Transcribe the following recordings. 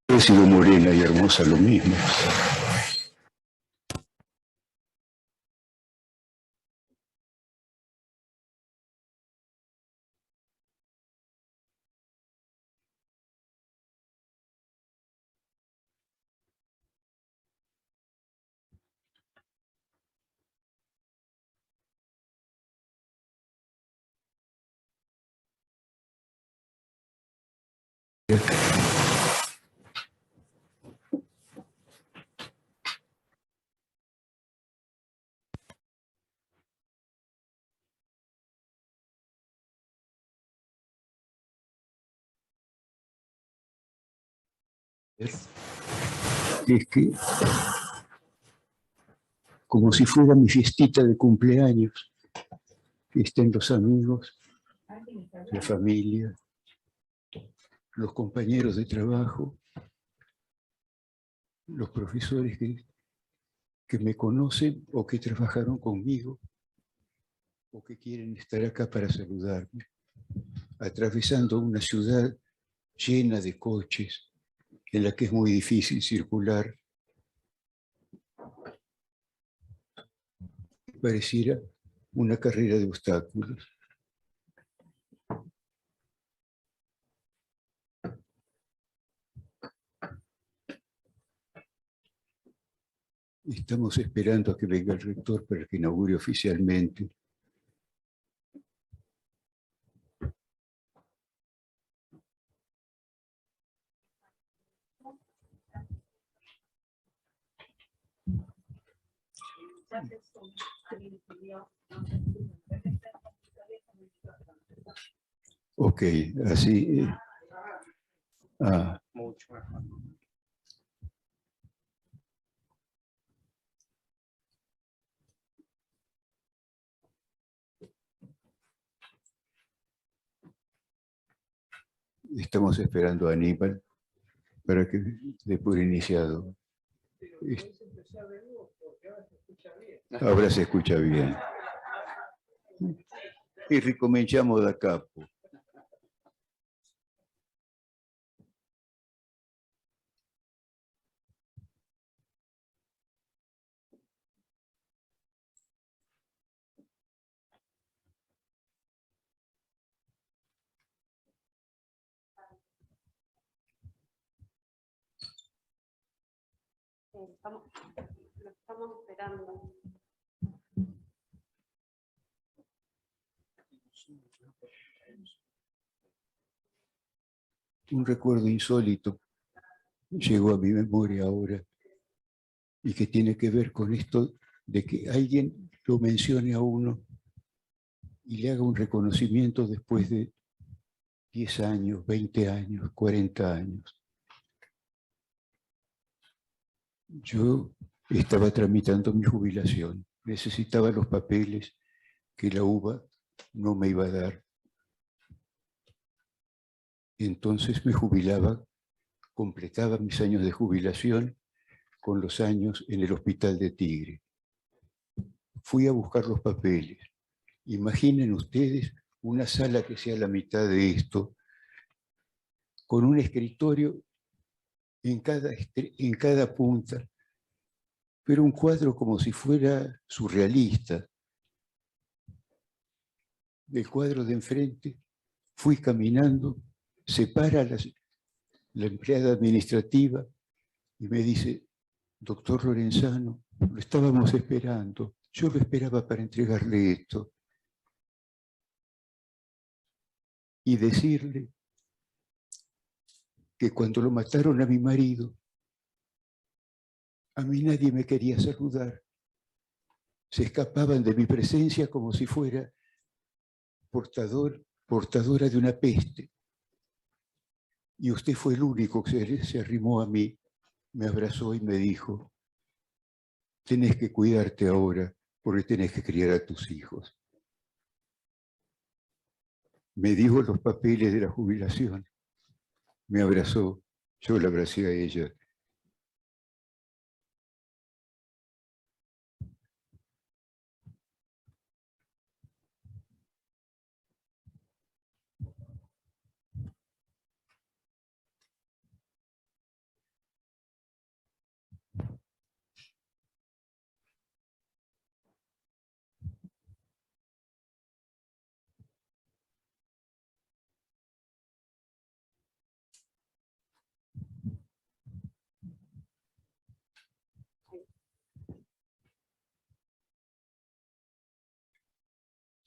He sido morena y hermosa lo mismo. Es que, como si fuera mi fiestita de cumpleaños, que estén los amigos, la familia, los compañeros de trabajo, los profesores que me conocen o que trabajaron conmigo o que quieren estar acá para saludarme, atravesando una ciudad llena de coches en la que es muy difícil circular. Pareciera una carrera de obstáculos. Estamos esperando a que venga el rector para que inaugure oficialmente. Ok, así. Mucho mejor. Estamos esperando a Aníbal para que dé por iniciado. Ahora se escucha bien. Y ricominciamo da capo. Lo estamos esperando. Un recuerdo insólito llegó a mi memoria ahora y que tiene que ver con esto de que alguien lo mencione a uno y le haga un reconocimiento después de 10 años, 20 años, 40 años. Yo estaba tramitando mi jubilación, necesitaba los papeles que la UBA no me iba a dar. Entonces me jubilaba, completaba mis años de jubilación con los años en el Hospital de Tigre. Fui a buscar los papeles. Imaginen ustedes una sala que sea la mitad de esto, con un escritorio en cada punta, pero un cuadro como si fuera surrealista. Del cuadro de enfrente fui caminando, se para la empleada administrativa y me dice: doctor Lorenzano, lo estábamos esperando, yo lo esperaba para entregarle esto. Y decirle que cuando lo mataron a mi marido, a mí nadie me quería saludar. Se escapaban de mi presencia como si fuera portadora de una peste. Y usted fue el único que se arrimó a mí, me abrazó y me dijo: tenés que cuidarte ahora, porque tenés que criar a tus hijos. Me dio los papeles de la jubilación, me abrazó, yo la abracé a ella.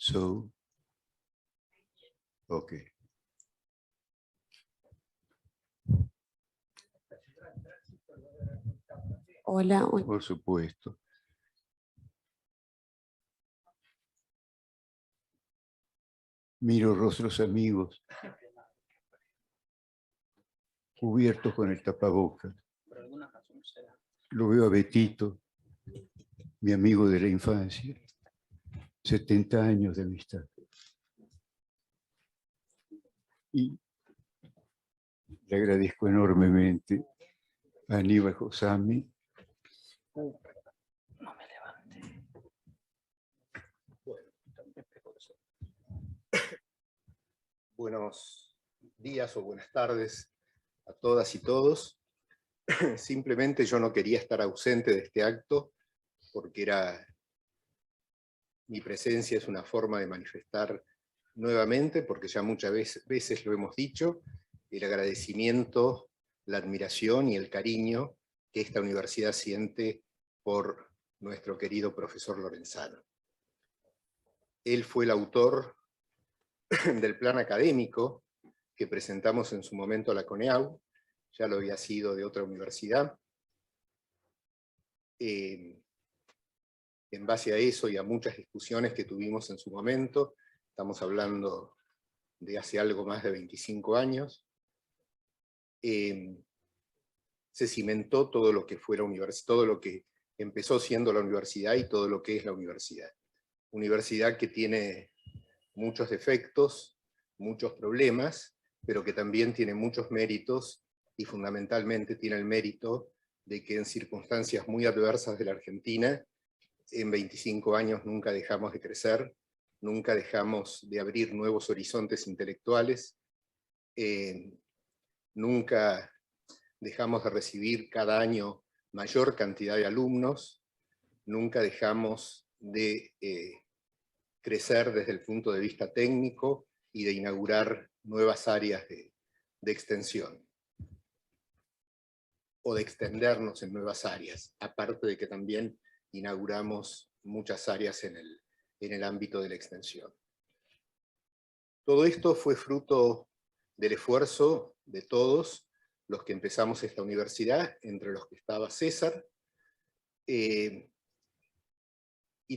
So, okay. Hola. Por supuesto. Miro rostros amigos, cubiertos con el tapabocas. Lo veo a Betito, mi amigo de la infancia, 70 años de amistad. Y le agradezco enormemente a Aníbal Josami. No me levanté. Bueno, también peco de eso. Buenos días o buenas tardes a todas y todos. Simplemente yo no quería estar ausente de este acto porque mi presencia es una forma de manifestar nuevamente, porque ya muchas veces lo hemos dicho, el agradecimiento, la admiración y el cariño que esta universidad siente por nuestro querido profesor Lorenzano. Él fue el autor del plan académico que presentamos en su momento a la CONEAU, ya lo había sido de otra universidad. En base a eso y a muchas discusiones que tuvimos en su momento, estamos hablando de hace algo más de 25 años, se cimentó todo lo que fuera universidad, todo lo que empezó siendo la universidad y todo lo que es la universidad. Universidad que tiene muchos defectos, muchos problemas, pero que también tiene muchos méritos, y fundamentalmente tiene el mérito de que en circunstancias muy adversas de la Argentina, en 25 años nunca dejamos de crecer, nunca dejamos de abrir nuevos horizontes intelectuales, nunca dejamos de recibir cada año mayor cantidad de alumnos, nunca dejamos de crecer desde el punto de vista técnico y de inaugurar nuevas áreas de extensión, o de extendernos en nuevas áreas, aparte de que también inauguramos muchas áreas en el ámbito de la extensión. Todo esto fue fruto del esfuerzo de todos los que empezamos esta universidad, entre los que estaba César, y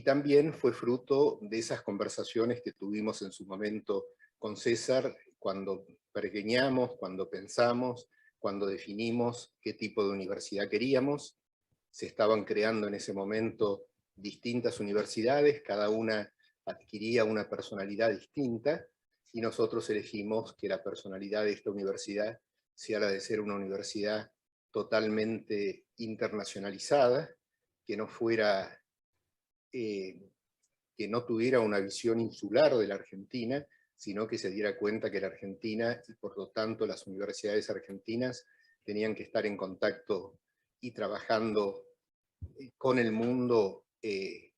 también fue fruto de esas conversaciones que tuvimos en su momento con César, cuando pequeñamos, cuando pensamos, cuando definimos qué tipo de universidad queríamos. Se estaban creando en ese momento distintas universidades, cada una adquiría una personalidad distinta, y nosotros elegimos que la personalidad de esta universidad sea la de ser una universidad totalmente internacionalizada, que no fuera, que no tuviera una visión insular de la Argentina, sino que se diera cuenta que la Argentina, y por lo tanto las universidades argentinas, tenían que estar en contacto y trabajando con el mundo de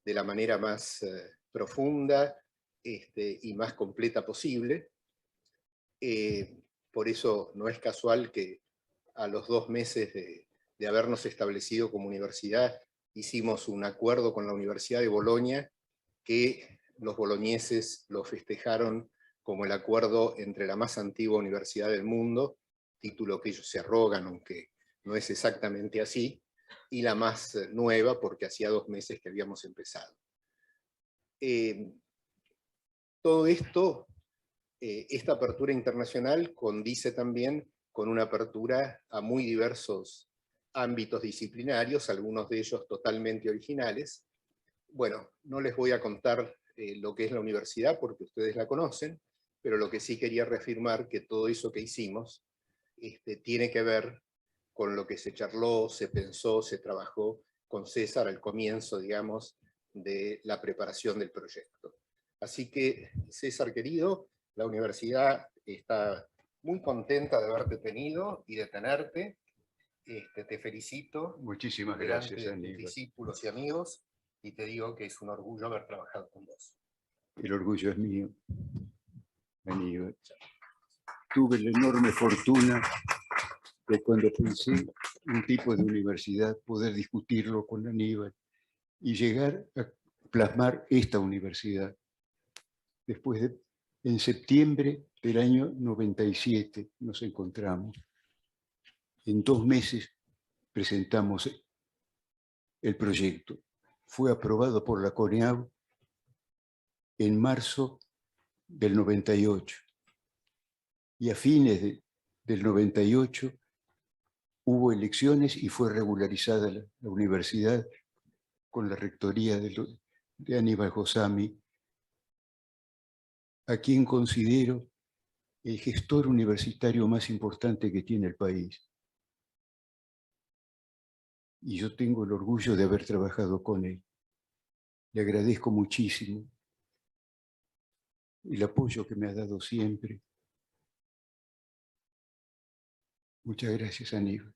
la manera más profunda y más completa posible. Por eso no es casual que a los 2 meses de habernos establecido como universidad, hicimos un acuerdo con la Universidad de Bolonia, que los boloñeses lo festejaron como el acuerdo entre la más antigua universidad del mundo, título que ellos se arrogan, aunque no es exactamente así, y la más nueva, porque hacía 2 meses que habíamos empezado. Todo esto, esta apertura internacional condice también con una apertura a muy diversos ámbitos disciplinarios, algunos de ellos totalmente originales, bueno, no les voy a contar lo que es la universidad porque ustedes la conocen, pero lo que sí quería reafirmar que todo eso que hicimos tiene que ver con lo que se charló, se pensó, se trabajó con César al comienzo, digamos, de la preparación del proyecto. Así que, César querido, la universidad está muy contenta de haberte tenido y de tenerte. Te felicito. Muchísimas delante gracias, de tus Aníbal. discípulos y amigos, y te digo que es un orgullo haber trabajado con vos. El orgullo es mío, Aníbal. Tuve la enorme fortuna de, cuando pensé un tipo de universidad, poder discutirlo con Aníbal y llegar a plasmar esta universidad. Después en septiembre del año 97 nos encontramos. En 2 meses presentamos el proyecto. Fue aprobado por la CONEAU en marzo del 98. Y a fines del 98 hubo elecciones y fue regularizada la universidad con la rectoría de Aníbal Gosami, a quien considero el gestor universitario más importante que tiene el país. Y yo tengo el orgullo de haber trabajado con él. Le agradezco muchísimo el apoyo que me ha dado siempre. Muchas gracias, Aníbal.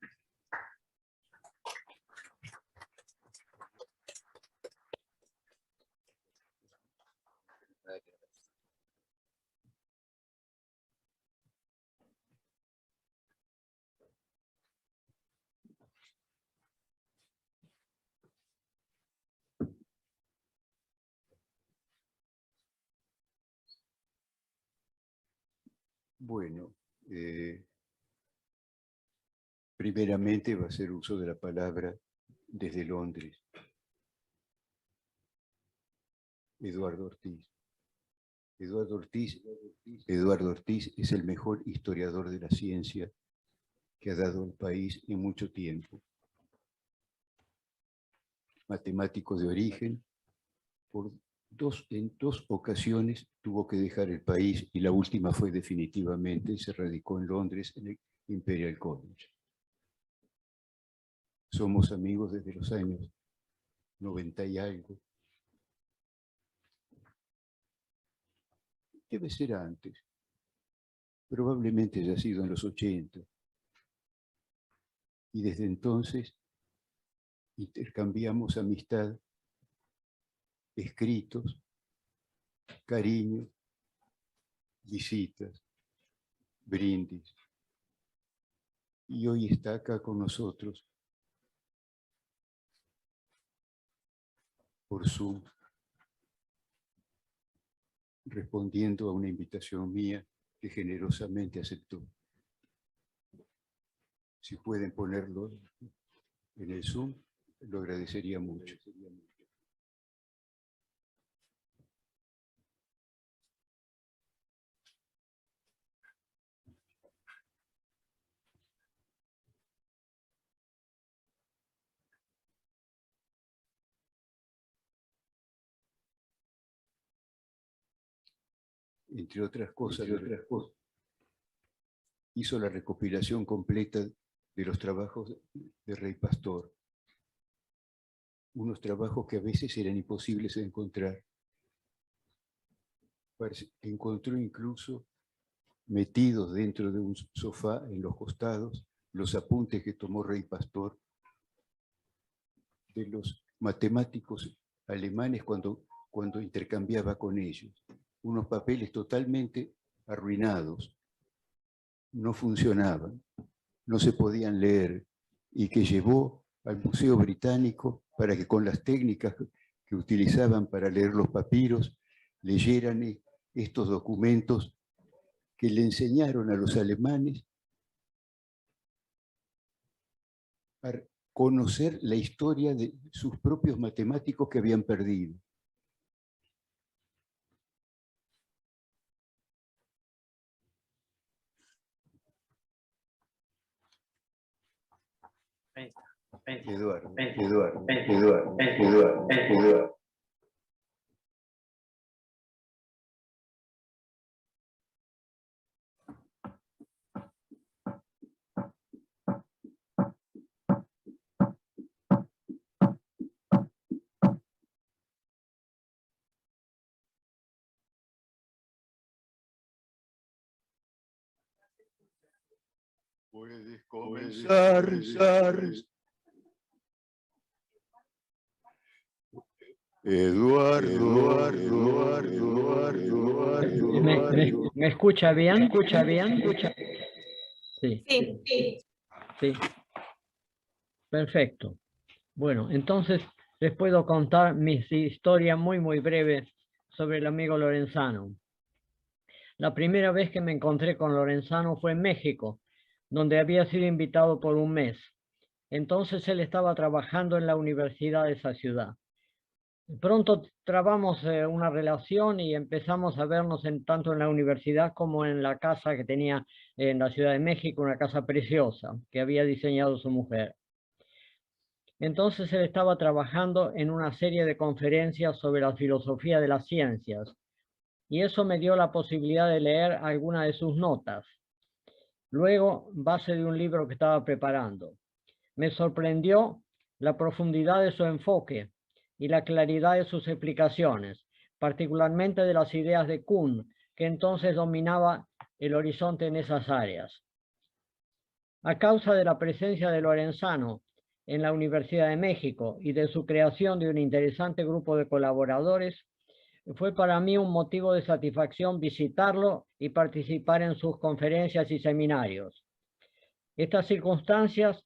Bueno, primeramente va a ser uso de la palabra desde Londres. Eduardo Ortiz. Eduardo Ortiz es el mejor historiador de la ciencia que ha dado el país en mucho tiempo. Matemático de origen, en dos ocasiones tuvo que dejar el país y la última fue definitivamente, se radicó en Londres en el Imperial College. Somos amigos desde los años 90 y algo. Debe ser antes. Probablemente haya sido en los 80. Y desde entonces intercambiamos amistad, escritos, cariño, visitas, brindis. Y hoy está acá con nosotros por Zoom, respondiendo a una invitación mía que generosamente aceptó. Si pueden ponerlo en el Zoom, lo agradecería mucho. Entre otras cosas, hizo la recopilación completa de los trabajos de Rey Pastor. Unos trabajos que a veces eran imposibles de encontrar. Encontró incluso metidos dentro de un sofá en los costados los apuntes que tomó Rey Pastor de los matemáticos alemanes cuando intercambiaba con ellos. Unos papeles totalmente arruinados, no funcionaban, no se podían leer, y que llevó al Museo Británico para que con las técnicas que utilizaban para leer los papiros, leyeran estos documentos que le enseñaron a los alemanes a conocer la historia de sus propios matemáticos que habían perdido. Eduardo. Puedes comenzar. Eduardo. ¿Me escucha bien? ¿Escucha bien? Sí. Sí. Perfecto. Bueno, entonces les puedo contar mi historia muy breve sobre el amigo Lorenzano. La primera vez que me encontré con Lorenzano fue en México, donde había sido invitado por un mes. Entonces él estaba trabajando en la universidad de esa ciudad. Pronto trabamos una relación y empezamos a vernos tanto en la universidad como en la casa que tenía en la Ciudad de México, una casa preciosa que había diseñado su mujer. Entonces él estaba trabajando en una serie de conferencias sobre la filosofía de las ciencias y eso me dio la posibilidad de leer algunas de sus notas. Luego, base de un libro que estaba preparando. Me sorprendió la profundidad de su enfoque y la claridad de sus explicaciones, particularmente de las ideas de Kuhn, que entonces dominaba el horizonte en esas áreas. A causa de la presencia de Lorenzano en la Universidad de México y de su creación de un interesante grupo de colaboradores, fue para mí un motivo de satisfacción visitarlo y participar en sus conferencias y seminarios. Estas circunstancias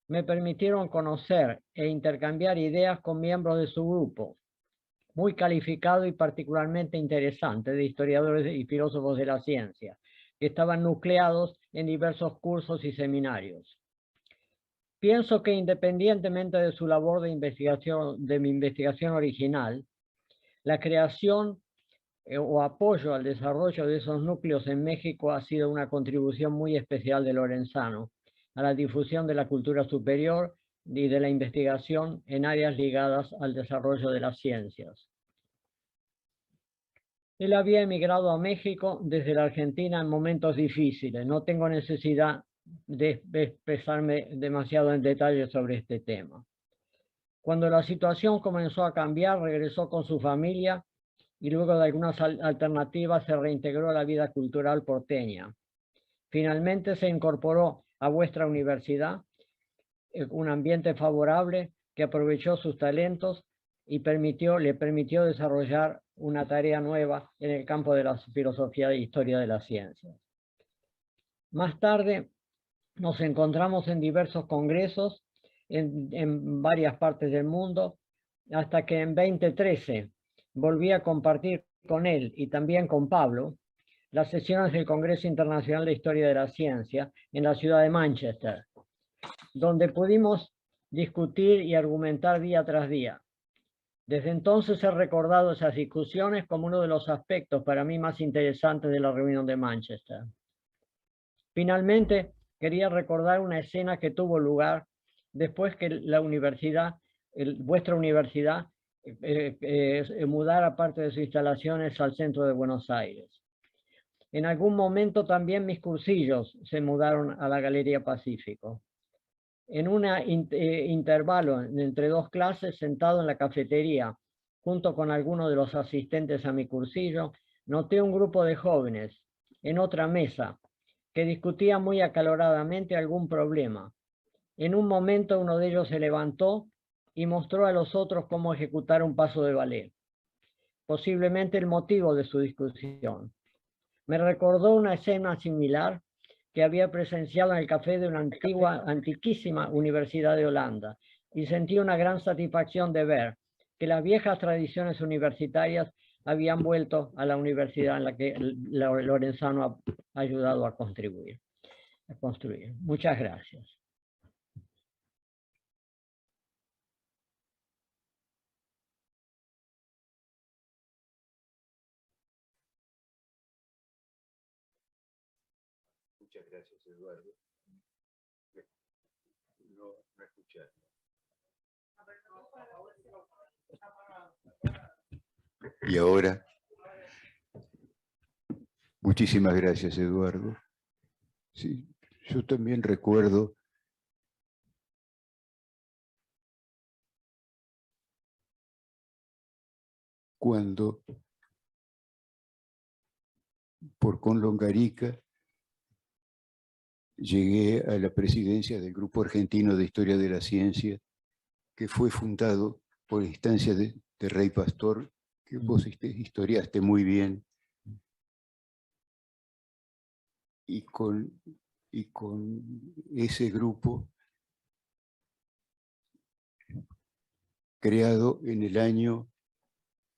me permitieron conocer e intercambiar ideas con miembros de su grupo, muy calificado y particularmente interesante, de historiadores y filósofos de la ciencia, que estaban nucleados en diversos cursos y seminarios. Pienso que independientemente de su labor de investigación, de mi investigación original, la creación o apoyo al desarrollo de esos núcleos en México ha sido una contribución muy especial de Lorenzano a la difusión de la cultura superior y de la investigación en áreas ligadas al desarrollo de las ciencias. Él había emigrado a México desde la Argentina en momentos difíciles. No tengo necesidad de expresarme demasiado en detalle sobre este tema. Cuando la situación comenzó a cambiar, regresó con su familia y luego de algunas alternativas se reintegró a la vida cultural porteña. Finalmente se incorporó a vuestra universidad, un ambiente favorable que aprovechó sus talentos y le permitió desarrollar una tarea nueva en el campo de la filosofía e historia de las ciencias. Más tarde nos encontramos en diversos congresos en varias partes del mundo, hasta que en 2013 volví a compartir con él y también con Pablo las sesiones del Congreso Internacional de Historia de la Ciencia en la ciudad de Manchester, donde pudimos discutir y argumentar día tras día. Desde entonces he recordado esas discusiones como uno de los aspectos para mí más interesantes de la reunión de Manchester. Finalmente, quería recordar una escena que tuvo lugar después que la universidad, vuestra universidad, mudara parte de sus instalaciones al centro de Buenos Aires. En algún momento también mis cursillos se mudaron a la Galería Pacífico. En un intervalo entre dos clases, sentado en la cafetería, junto con algunos de los asistentes a mi cursillo, noté un grupo de jóvenes en otra mesa que discutía muy acaloradamente algún problema. En un momento uno de ellos se levantó y mostró a los otros cómo ejecutar un paso de ballet, posiblemente el motivo de su discusión. Me recordó una escena similar que había presenciado en el café de una antiquísima universidad de Holanda, y sentí una gran satisfacción de ver que las viejas tradiciones universitarias habían vuelto a la universidad en la que Lorenzano ha ayudado a construir. Muchas gracias. Muchas gracias, Eduardo. No escuché. Y ahora, muchísimas gracias, Eduardo. Sí, yo también recuerdo cuando por Conlongarica llegué a la presidencia del Grupo Argentino de Historia de la Ciencia, que fue fundado por instancia de Rey Pastor, que vos historiaste muy bien, y con ese grupo, creado en el año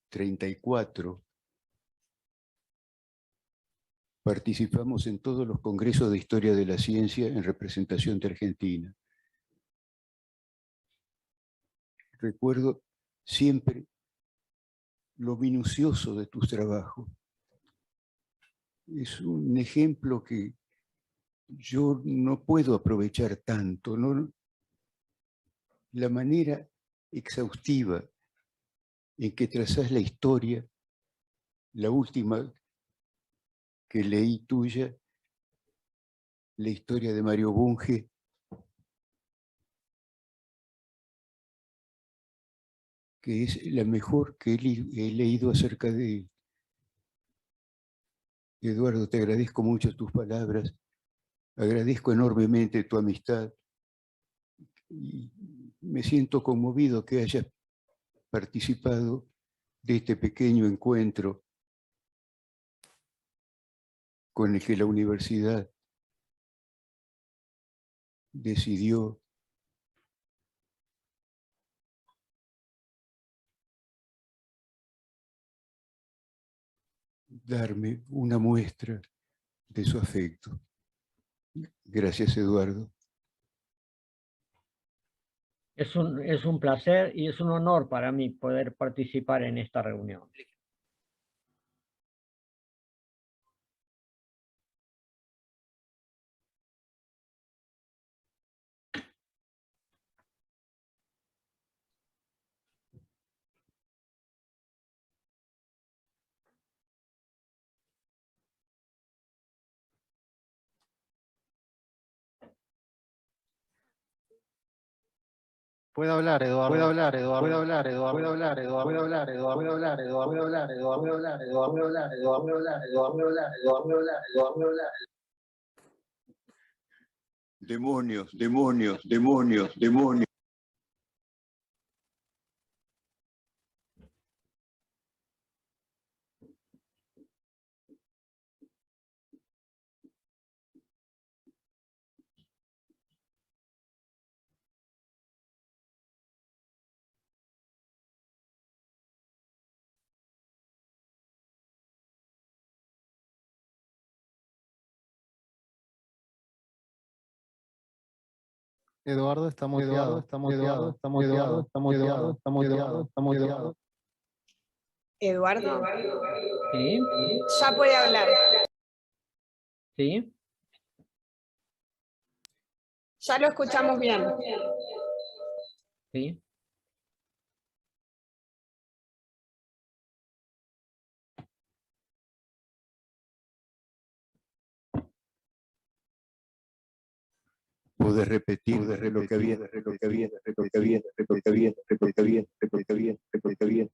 34, participamos en todos los congresos de historia de la ciencia en representación de Argentina. Recuerdo siempre lo minucioso de tus trabajos. Es un ejemplo que yo no puedo aprovechar tanto, ¿no? La manera exhaustiva en que trazás la historia, la última que leí tuya, la historia de Mario Bunge, que es la mejor que he leído acerca de él. Eduardo, te agradezco mucho tus palabras, agradezco enormemente tu amistad y me siento conmovido que hayas participado de este pequeño encuentro con el que la universidad decidió darme una muestra de su afecto. Gracias, Eduardo. Es un placer y es un honor para mí poder participar en esta reunión. Puedo hablar, Eduardo. Puedo hablar, Eduardo. Puedo hablar, Eduardo. Puedo hablar, Eduardo. Puedo hablar, Eduardo. Puedo hablar, Eduardo. Puedo hablar, Eduardo. Puedo hablar, Eduardo. Puedo hablar, Eduardo. Puedo hablar, Eduardo. Puedo hablar, Eduardo. Puedo hablar, Eduardo. Puedo hablar. Demonios, demonios, demonios, demonios. Eduardo está muteado. Está muteado. Está muteado. Está muteado. Está muteado. Está muteado. Eduardo, ¿Sí? ya puede hablar. ¿Sí? Ya lo escuchamos bien. ¿Sí? Poder repetir lo que había, lo que había, lo que había, lo que había, lo que había, lo que había, lo que había.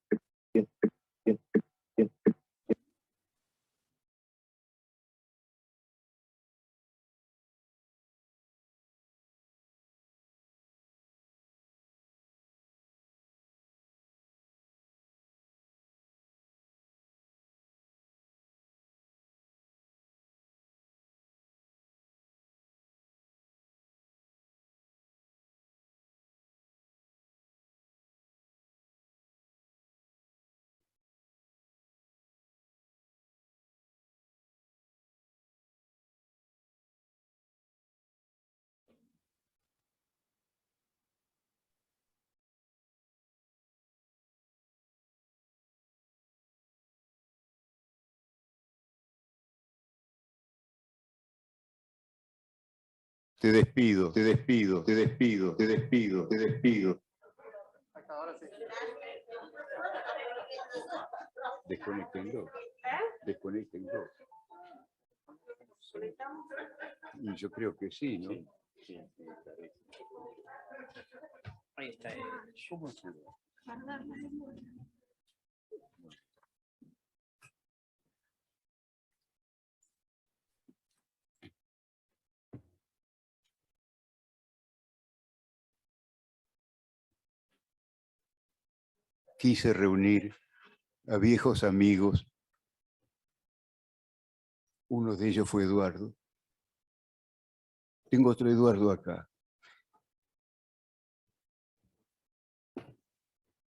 Te despido, te despido, te despido, te despido, te despido. Desconéctenlo. Desconéctenlo. Y yo creo que sí, ¿no? Ahí está. ¿Cómo se quise reunir a viejos amigos. Uno de ellos fue Eduardo. Tengo otro Eduardo acá.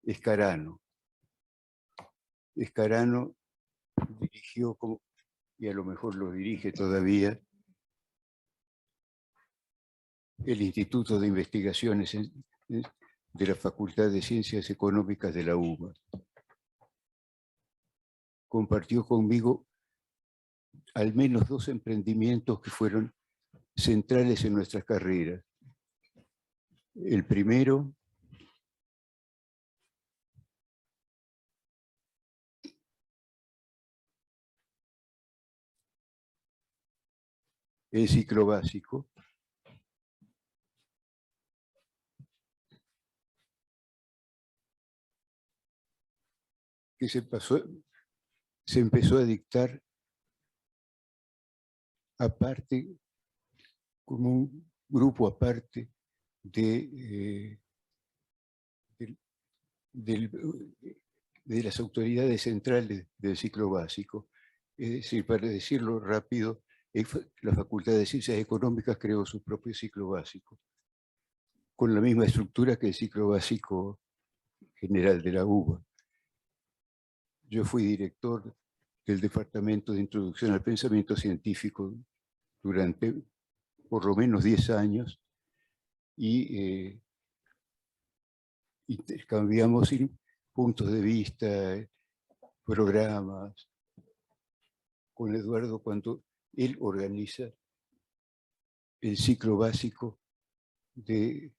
Escarano. Escarano dirigió, y a lo mejor lo dirige todavía, el Instituto de Investigaciones de la Facultad de Ciencias Económicas de la UBA. Compartió conmigo al menos 2 emprendimientos que fueron centrales en nuestras carreras. El primero el ciclo básico, que se empezó a dictar aparte, como un grupo aparte de las autoridades centrales del ciclo básico. Es decir, para decirlo rápido, la Facultad de Ciencias Económicas creó su propio ciclo básico, con la misma estructura que el ciclo básico general de la UBA. Yo fui director del Departamento de Introducción al Pensamiento Científico durante por lo menos 10 años y intercambiamos puntos de vista, programas, con Eduardo cuando él organiza el ciclo básico de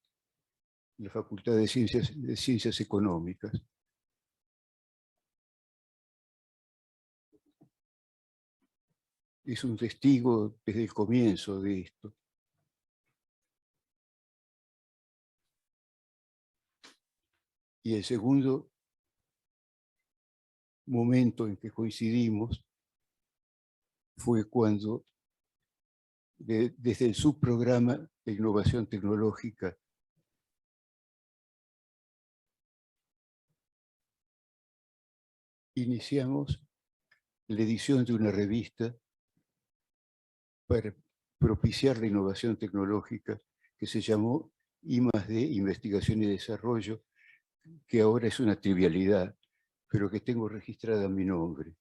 la Facultad de Ciencias Económicas. Es un testigo desde el comienzo de esto. Y el segundo momento en que coincidimos fue cuando, desde el subprograma de innovación tecnológica, iniciamos la edición de una revista para propiciar la innovación tecnológica que se llamó I+D, Investigación y Desarrollo, que ahora es una trivialidad, pero que tengo registrada mi nombre.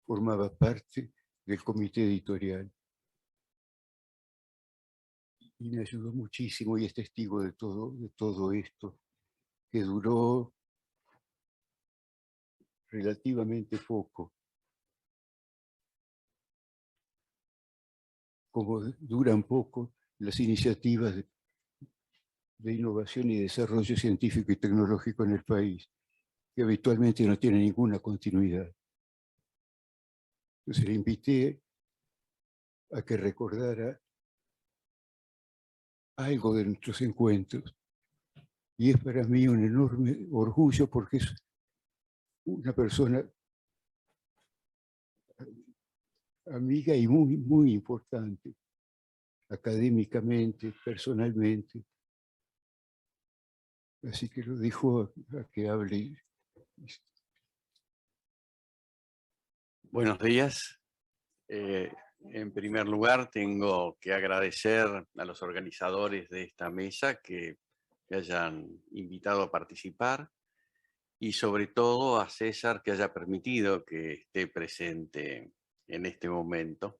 Formaba parte del comité editorial. Y me ayudó muchísimo y es testigo de todo esto, que duró relativamente poco. Como duran poco las iniciativas de innovación y desarrollo científico y tecnológico en el país, que habitualmente no tienen ninguna continuidad. Entonces le invité a que recordara algo de nuestros encuentros. Y es para mí un enorme orgullo porque es una persona amiga y muy, muy importante, académicamente, personalmente. Así que lo dejo a que hable. Buenos días. En primer lugar, tengo que agradecer a los organizadores de esta mesa que me hayan invitado a participar y sobre todo a César que haya permitido que esté presente en este momento.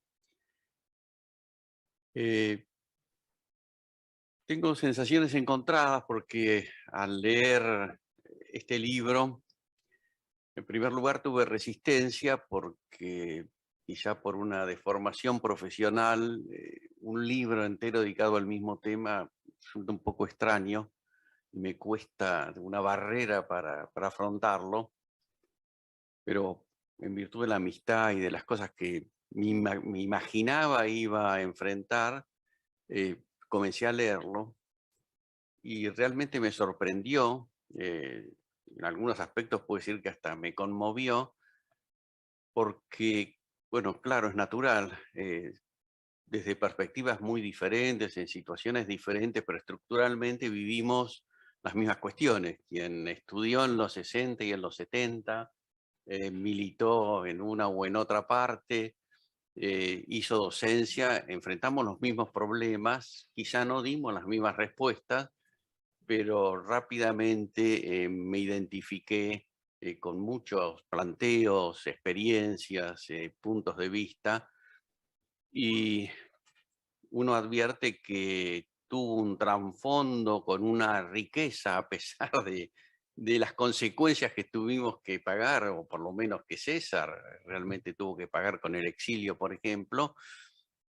Tengo sensaciones encontradas porque al leer este libro, en primer lugar tuve resistencia porque quizá por una deformación profesional, un libro entero dedicado al mismo tema resulta un poco extraño y me cuesta una barrera para afrontarlo, pero en virtud de la amistad y de las cosas que me imaginaba iba a enfrentar, comencé a leerlo y realmente me sorprendió, en algunos aspectos puedo decir que hasta me conmovió, porque, bueno, claro, es natural, desde perspectivas muy diferentes, en situaciones diferentes, pero estructuralmente vivimos las mismas cuestiones. Quien estudió en los 60 y en los 70, militó en una o en otra parte, hizo docencia, enfrentamos los mismos problemas, quizá no dimos las mismas respuestas, pero rápidamente me identifiqué con muchos planteos, experiencias, puntos de vista, y uno advierte que tuvo un trasfondo con una riqueza a pesar de las consecuencias que tuvimos que pagar, o por lo menos que César realmente tuvo que pagar con el exilio, por ejemplo,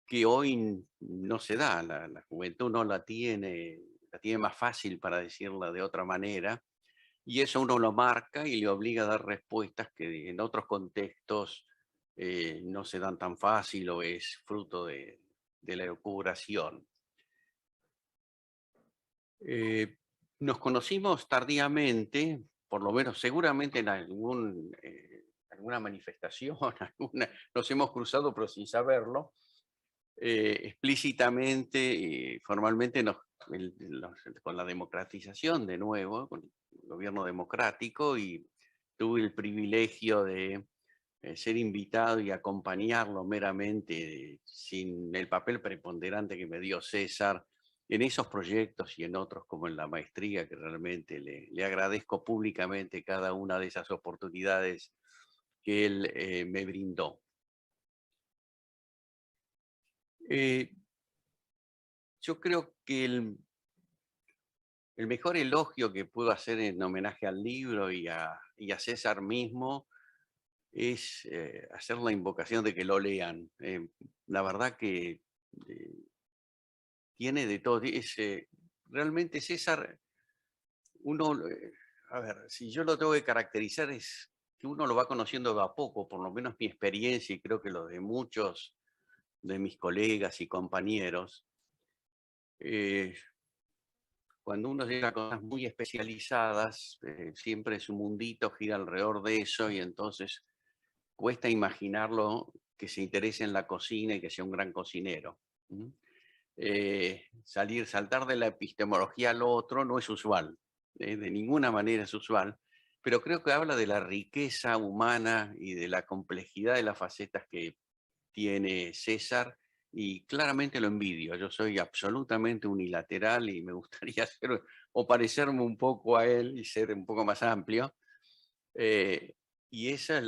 que hoy no se da. La juventud no la tiene más fácil, para decirla de otra manera, y eso uno lo marca y le obliga a dar respuestas que en otros contextos no se dan tan fácil, o es fruto de la elucubración. Nos conocimos tardíamente, por lo menos seguramente en alguna manifestación, nos hemos cruzado pero sin saberlo, explícitamente, formalmente, con la democratización de nuevo, con el gobierno democrático, y tuve el privilegio de ser invitado y acompañarlo meramente, sin el papel preponderante que me dio César, en esos proyectos y en otros como en la maestría, que realmente le agradezco públicamente cada una de esas oportunidades que él me brindó. Yo creo que el mejor elogio que puedo hacer en homenaje al libro y a César mismo es hacer la invocación de que lo lean. La verdad que tiene de todo. Realmente César, a ver, si yo lo tengo que caracterizar, es que uno lo va conociendo de a poco, por lo menos mi experiencia, y creo que lo de muchos de mis colegas y compañeros. Cuando uno llega a cosas muy especializadas, siempre su mundito gira alrededor de eso, y entonces cuesta imaginarlo que se interese en la cocina y que sea un gran cocinero. Saltar de la epistemología a lo otro no es usual, de ninguna manera es usual, pero creo que habla de la riqueza humana y de la complejidad de las facetas que tiene César, y claramente lo envidio. Yo soy absolutamente unilateral y me gustaría ser, o parecerme un poco a él y ser un poco más amplio. Y esa es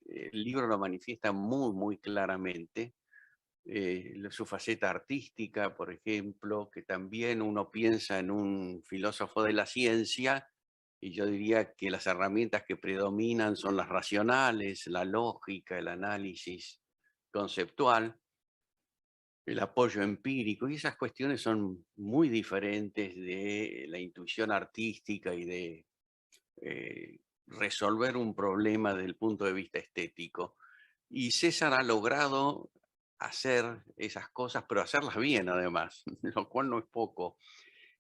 el libro lo manifiesta muy, muy claramente. Su faceta artística, por ejemplo, que también uno piensa en un filósofo de la ciencia, y yo diría que las herramientas que predominan son las racionales, la lógica, el análisis conceptual, el apoyo empírico, y esas cuestiones son muy diferentes de la intuición artística y de resolver un problema desde el punto de vista estético. Y César ha logrado hacer esas cosas, pero hacerlas bien además, lo cual no es poco.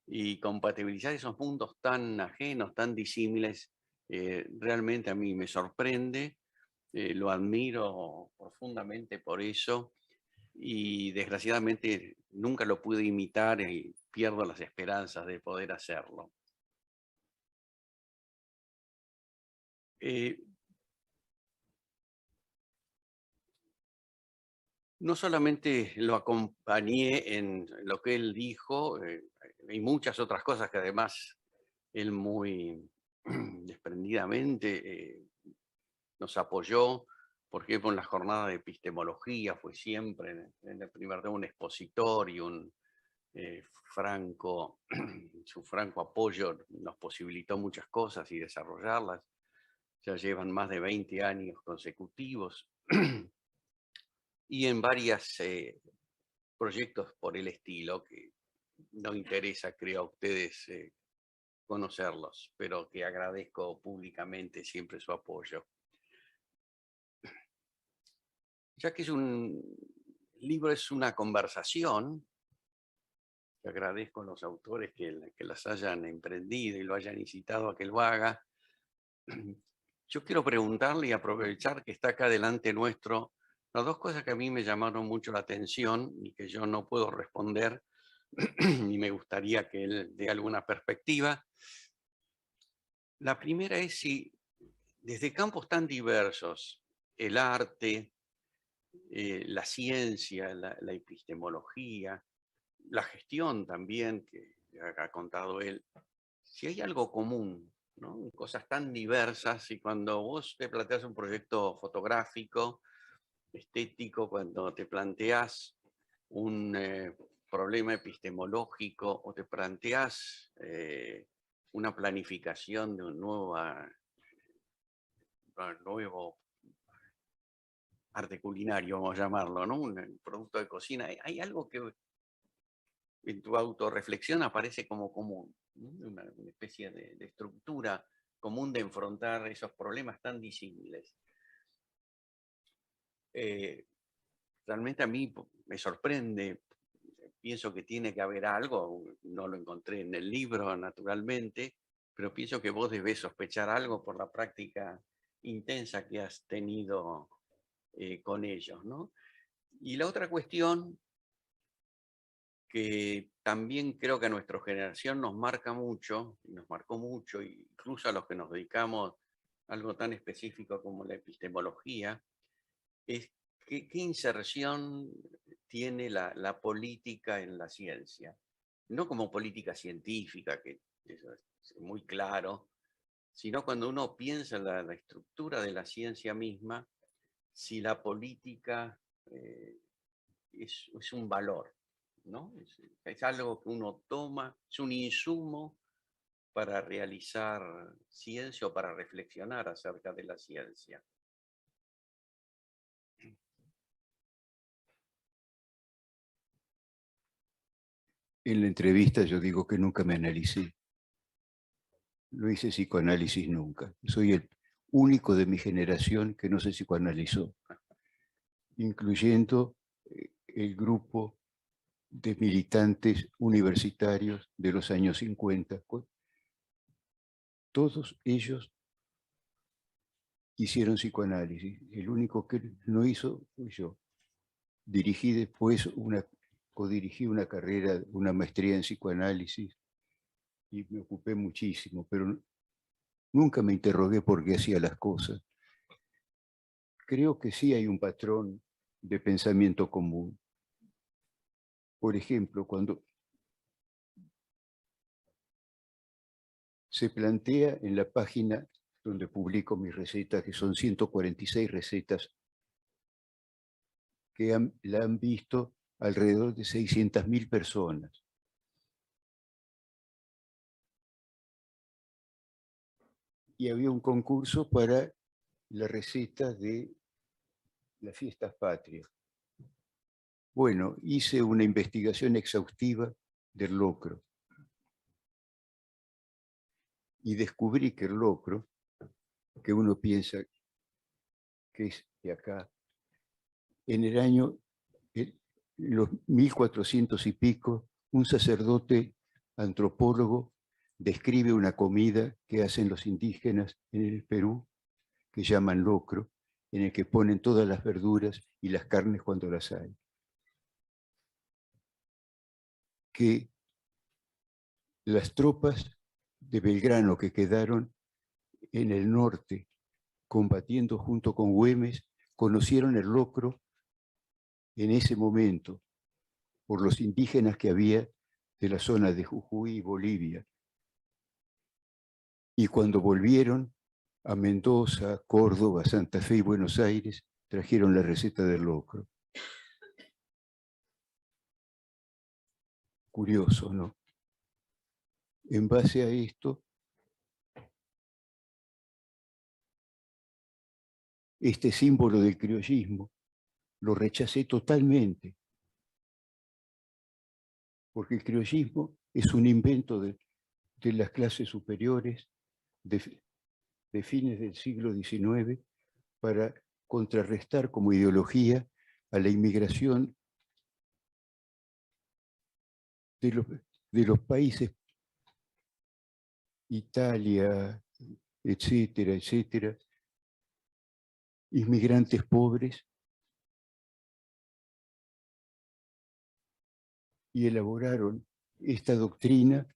Y compatibilizar esos mundos tan ajenos, tan disímiles, realmente a mí me sorprende, lo admiro profundamente por eso, y desgraciadamente nunca lo pude imitar y pierdo las esperanzas de poder hacerlo. No solamente lo acompañé en lo que él dijo, y muchas otras cosas que además él muy desprendidamente nos apoyó. Por ejemplo, en la jornada de epistemología fue siempre en el primer día un expositor, y su franco apoyo nos posibilitó muchas cosas y desarrollarlas. Ya llevan más de 20 años consecutivos y en varios proyectos por el estilo, que no interesa, creo, a ustedes conocerlos, pero que agradezco públicamente siempre su apoyo. Ya que el libro es una conversación, que agradezco a los autores que las hayan emprendido y lo hayan incitado a que lo haga, yo quiero preguntarle y aprovechar que está acá delante nuestro las dos cosas que a mí me llamaron mucho la atención y que yo no puedo responder y me gustaría que él dé alguna perspectiva. La primera es si desde campos tan diversos, el arte, la ciencia, la epistemología, la gestión también, que ha contado él, si hay algo común, ¿no? Cosas tan diversas, y cuando vos te planteas un proyecto fotográfico, estético, cuando te planteas un problema epistemológico o te planteas una planificación de un nuevo arte culinario, vamos a llamarlo, ¿no? Un producto de cocina. Hay algo que en tu autorreflexión aparece como común, ¿no? Una especie de estructura común de enfrentar esos problemas tan disímiles. Realmente a mí me sorprende, pienso que tiene que haber algo, no lo encontré en el libro naturalmente, pero pienso que vos debés sospechar algo por la práctica intensa que has tenido con ellos, ¿no? Y la otra cuestión que también creo que a nuestra generación nos marca mucho, nos marcó mucho, incluso a los que nos dedicamos a algo tan específico como la epistemología, es qué inserción tiene la política en la ciencia. No como política científica, que eso es muy claro, sino cuando uno piensa en la estructura de la ciencia misma, si la política es un valor, ¿no? Es algo que uno toma, es un insumo para realizar ciencia o para reflexionar acerca de la ciencia. En la entrevista yo digo que nunca me analicé. No hice psicoanálisis nunca. Soy el único de mi generación que no se psicoanalizó, incluyendo el grupo de militantes universitarios de los años 50. Todos ellos hicieron psicoanálisis. El único que no hizo fui yo. Dirigí después codirigí una carrera, una maestría en psicoanálisis, y me ocupé muchísimo, pero nunca me interrogué por qué hacía las cosas. Creo que sí hay un patrón de pensamiento común. Por ejemplo, cuando se plantea en la página donde publico mis recetas, que son 146 recetas, que la han visto alrededor de 600.000 personas. Y había un concurso para la receta de las fiestas patrias. Bueno, hice una investigación exhaustiva del locro y descubrí que el locro, que uno piensa que es de acá, en el año, los 1400 y pico, un sacerdote antropólogo describe una comida que hacen los indígenas en el Perú, que llaman locro, en el que ponen todas las verduras y las carnes cuando las hay. Que las tropas de Belgrano que quedaron en el norte combatiendo junto con Güemes conocieron el locro en ese momento por los indígenas que había de la zona de Jujuy y Bolivia. Y cuando volvieron a Mendoza, Córdoba, Santa Fe y Buenos Aires, trajeron la receta del locro. Curioso, ¿no? En base a esto, este símbolo del criollismo lo rechacé totalmente, porque el criollismo es un invento de las clases superiores de fines del siglo XIX para contrarrestar como ideología a la inmigración de los países, Italia, etcétera, etcétera, inmigrantes pobres y elaboraron esta doctrina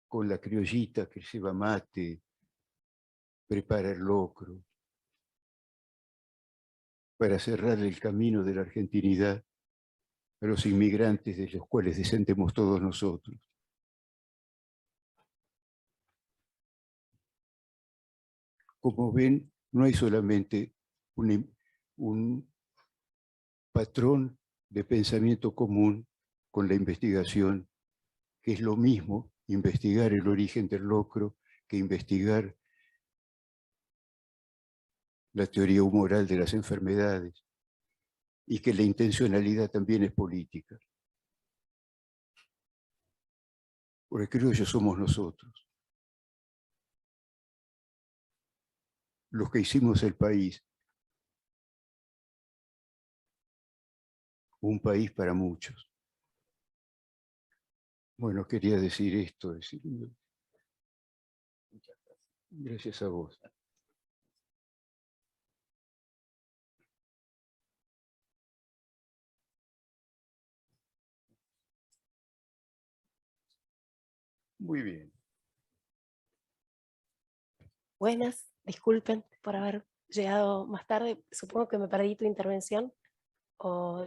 con la criollita que lleva mate, prepara el locro, para cerrar el camino de la argentinidad a los inmigrantes de los cuales descendemos todos nosotros. Como ven, no hay solamente un patrón de pensamiento común con la investigación, que es lo mismo investigar el origen del locro que investigar la teoría humoral de las enfermedades, y que la intencionalidad también es política. Porque criollos somos nosotros, los que hicimos el país, un país para muchos. Bueno, quería decir esto. Gracias a vos. Muy bien. Buenas, disculpen por haber llegado más tarde. Supongo que me perdí tu intervención. ¿O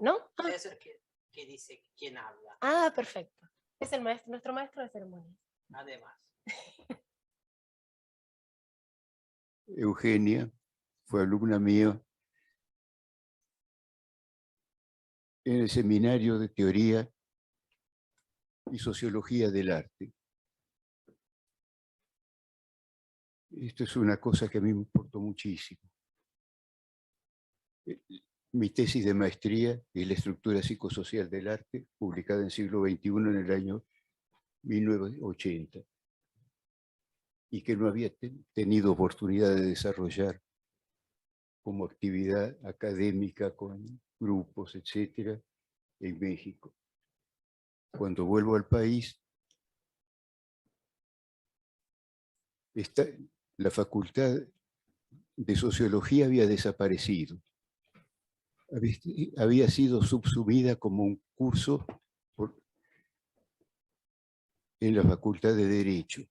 no? Ah. Debe ser que dice quién habla. Ah, perfecto. Es el maestro, nuestro maestro de ceremonias. Además. Eugenia fue alumna mía en el seminario de teoría y sociología del arte. Esto es una cosa que a mí me importó muchísimo. Mi tesis de maestría es la estructura psicosocial del arte, publicada en siglo XXI en el año 1980, y que no había tenido oportunidad de desarrollar como actividad académica con grupos, etcétera, en México. Cuando vuelvo al país, la facultad de sociología había desaparecido. Había sido subsumida como un curso en la Facultad de Derecho.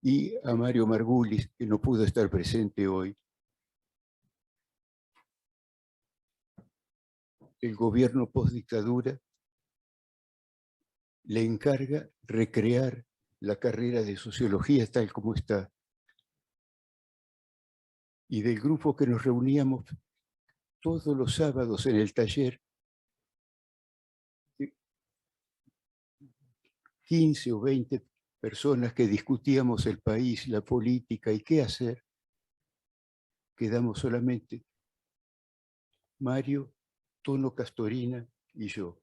Y a Mario Margulis, que no pudo estar presente hoy, el gobierno postdictadura le encarga recrear la carrera de sociología tal como está. Y del grupo que nos reuníamos todos los sábados en el taller, 15 o 20 personas que discutíamos el país, la política y qué hacer, quedamos solamente Mario, Tono Castorina y yo.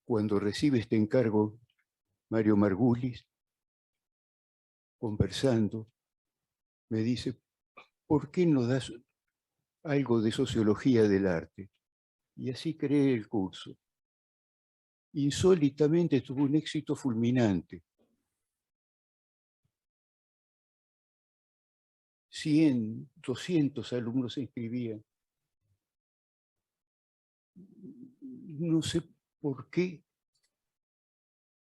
Cuando recibe este encargo, Mario Margulis, conversando, me dice, ¿por qué no das algo de sociología del arte? Y así creé el curso. Insólitamente tuvo un éxito fulminante. 100, 200 alumnos se inscribían. No sé por qué.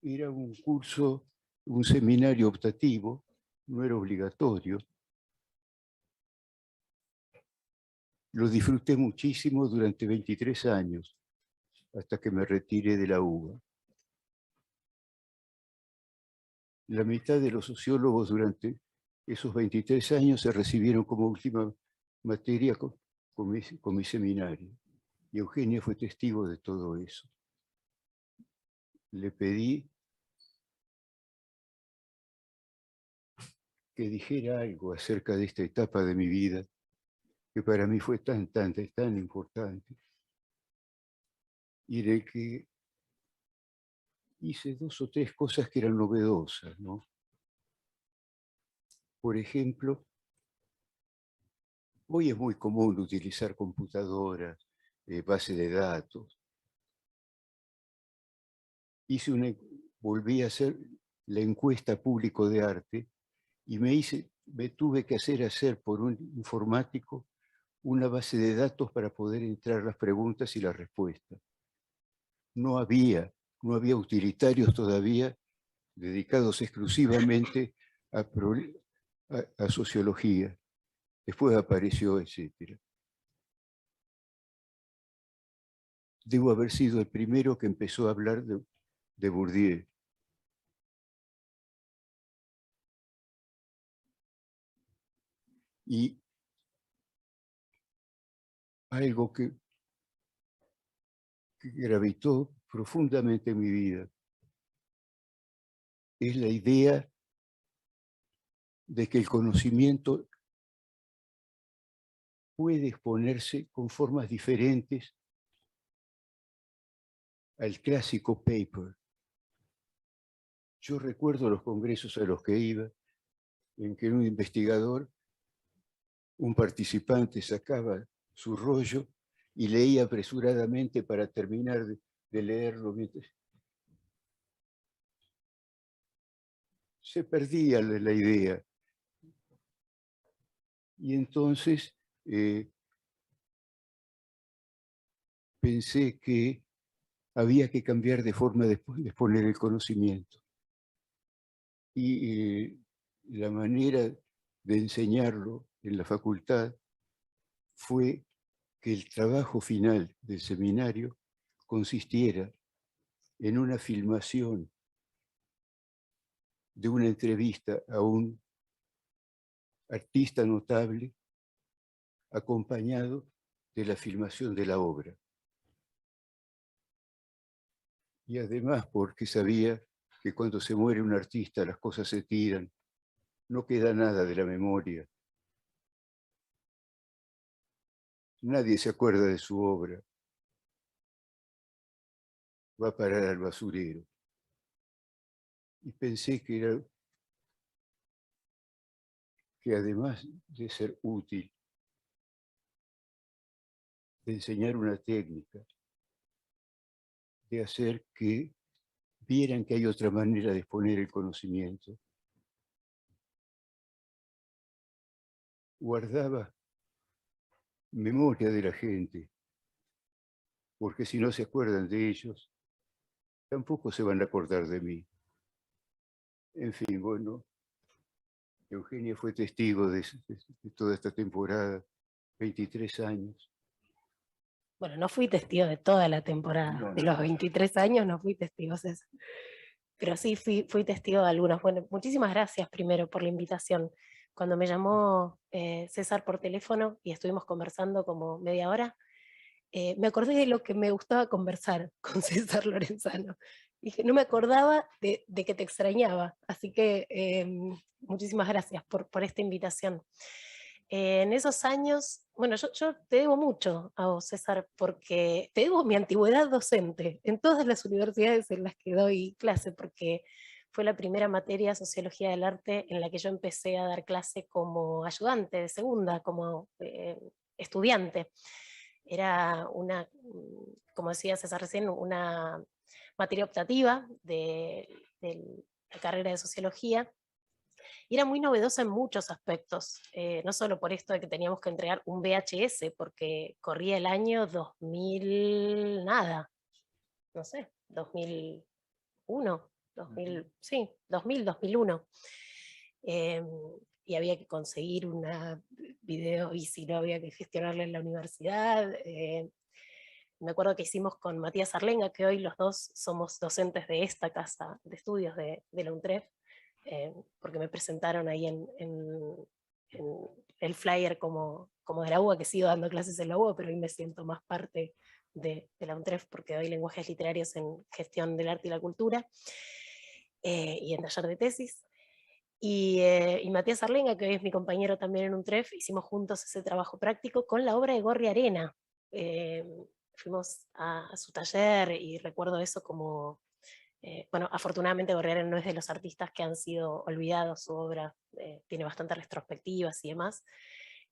Era un curso, un seminario optativo, no era obligatorio. Lo disfruté muchísimo durante 23 años, hasta que me retiré de la UBA. La mitad de los sociólogos durante esos 23 años se recibieron como última materia con mi seminario. Y Eugenia fue testigo de todo eso. Le pedí que dijera algo acerca de esta etapa de mi vida, que para mí fue tan importante, y en el que hice 2 o 3 cosas que eran novedosas, ¿no? Por ejemplo, hoy es muy común utilizar computadoras, base de datos. Volví a hacer la encuesta público de arte y me tuve que hacer por un informático una base de datos para poder entrar las preguntas y las respuestas. No había utilitarios todavía dedicados exclusivamente a sociología. Después apareció, etc. Debo haber sido el primero que empezó a hablar de Bourdieu. Y algo que gravitó profundamente en mi vida es la idea de que el conocimiento puede exponerse con formas diferentes al clásico paper. Yo recuerdo los congresos a los que iba, en que un investigador, un participante sacaba su rollo y leía apresuradamente para terminar de leerlo. Se perdía la idea. Y entonces pensé que había que cambiar de forma de exponer el conocimiento. Y la manera de enseñarlo en la facultad fue que el trabajo final del seminario consistiera en una filmación de una entrevista a un artista notable acompañado de la filmación de la obra. Y además porque sabía que cuando se muere un artista las cosas se tiran, no queda nada de la memoria. Nadie se acuerda de su obra. Va a parar al basurero. Y pensé que además de ser útil, de enseñar una técnica, de hacer que vieran que hay otra manera de exponer el conocimiento, guardaba memoria de la gente, porque si no se acuerdan de ellos, tampoco se van a acordar de mí. En fin, bueno, Eugenia fue testigo de toda esta temporada, 23 años. Bueno, no fui testigo de toda la temporada, No, de los 23 años no fui testigo, César. Pero sí fui testigo de algunos. Bueno, muchísimas gracias primero por la invitación. Cuando me llamó César por teléfono y estuvimos conversando como media hora, me acordé de lo que me gustaba conversar con César Lorenzano. Dije, no me acordaba de que te extrañaba, así que muchísimas gracias por esta invitación. En esos años, bueno, yo te debo mucho a vos, César, porque te debo mi antigüedad docente en todas las universidades en las que doy clase, porque fue la primera materia, Sociología del Arte, en la que yo empecé a dar clase como ayudante de segunda, como estudiante. Era una, como decía César recién, una materia optativa de la carrera de Sociología, y era muy novedosa en muchos aspectos, no solo por esto de que teníamos que entregar un VHS, porque corría el año 2000, nada, no sé, 2001, 2000, sí, 2000, 2001. Y había que conseguir una video, y si no había que gestionarla en la universidad. Me acuerdo que hicimos con Matías Arlenga, que hoy los dos somos docentes de esta casa de estudios de la UNTREF, porque me presentaron ahí en el flyer como de la UBA, que sigo dando clases en la UBA, pero hoy me siento más parte de la UNTREF porque doy lenguajes literarios en gestión del arte y la cultura, y en taller de tesis. Y Matías Arlenga, que hoy es mi compañero también en UNTREF, hicimos juntos ese trabajo práctico con la obra de Gorri Arena. Fuimos a su taller y recuerdo eso como... bueno, afortunadamente Gorri Arena no es de los artistas que han sido olvidados, su obra tiene bastantes retrospectivas y demás.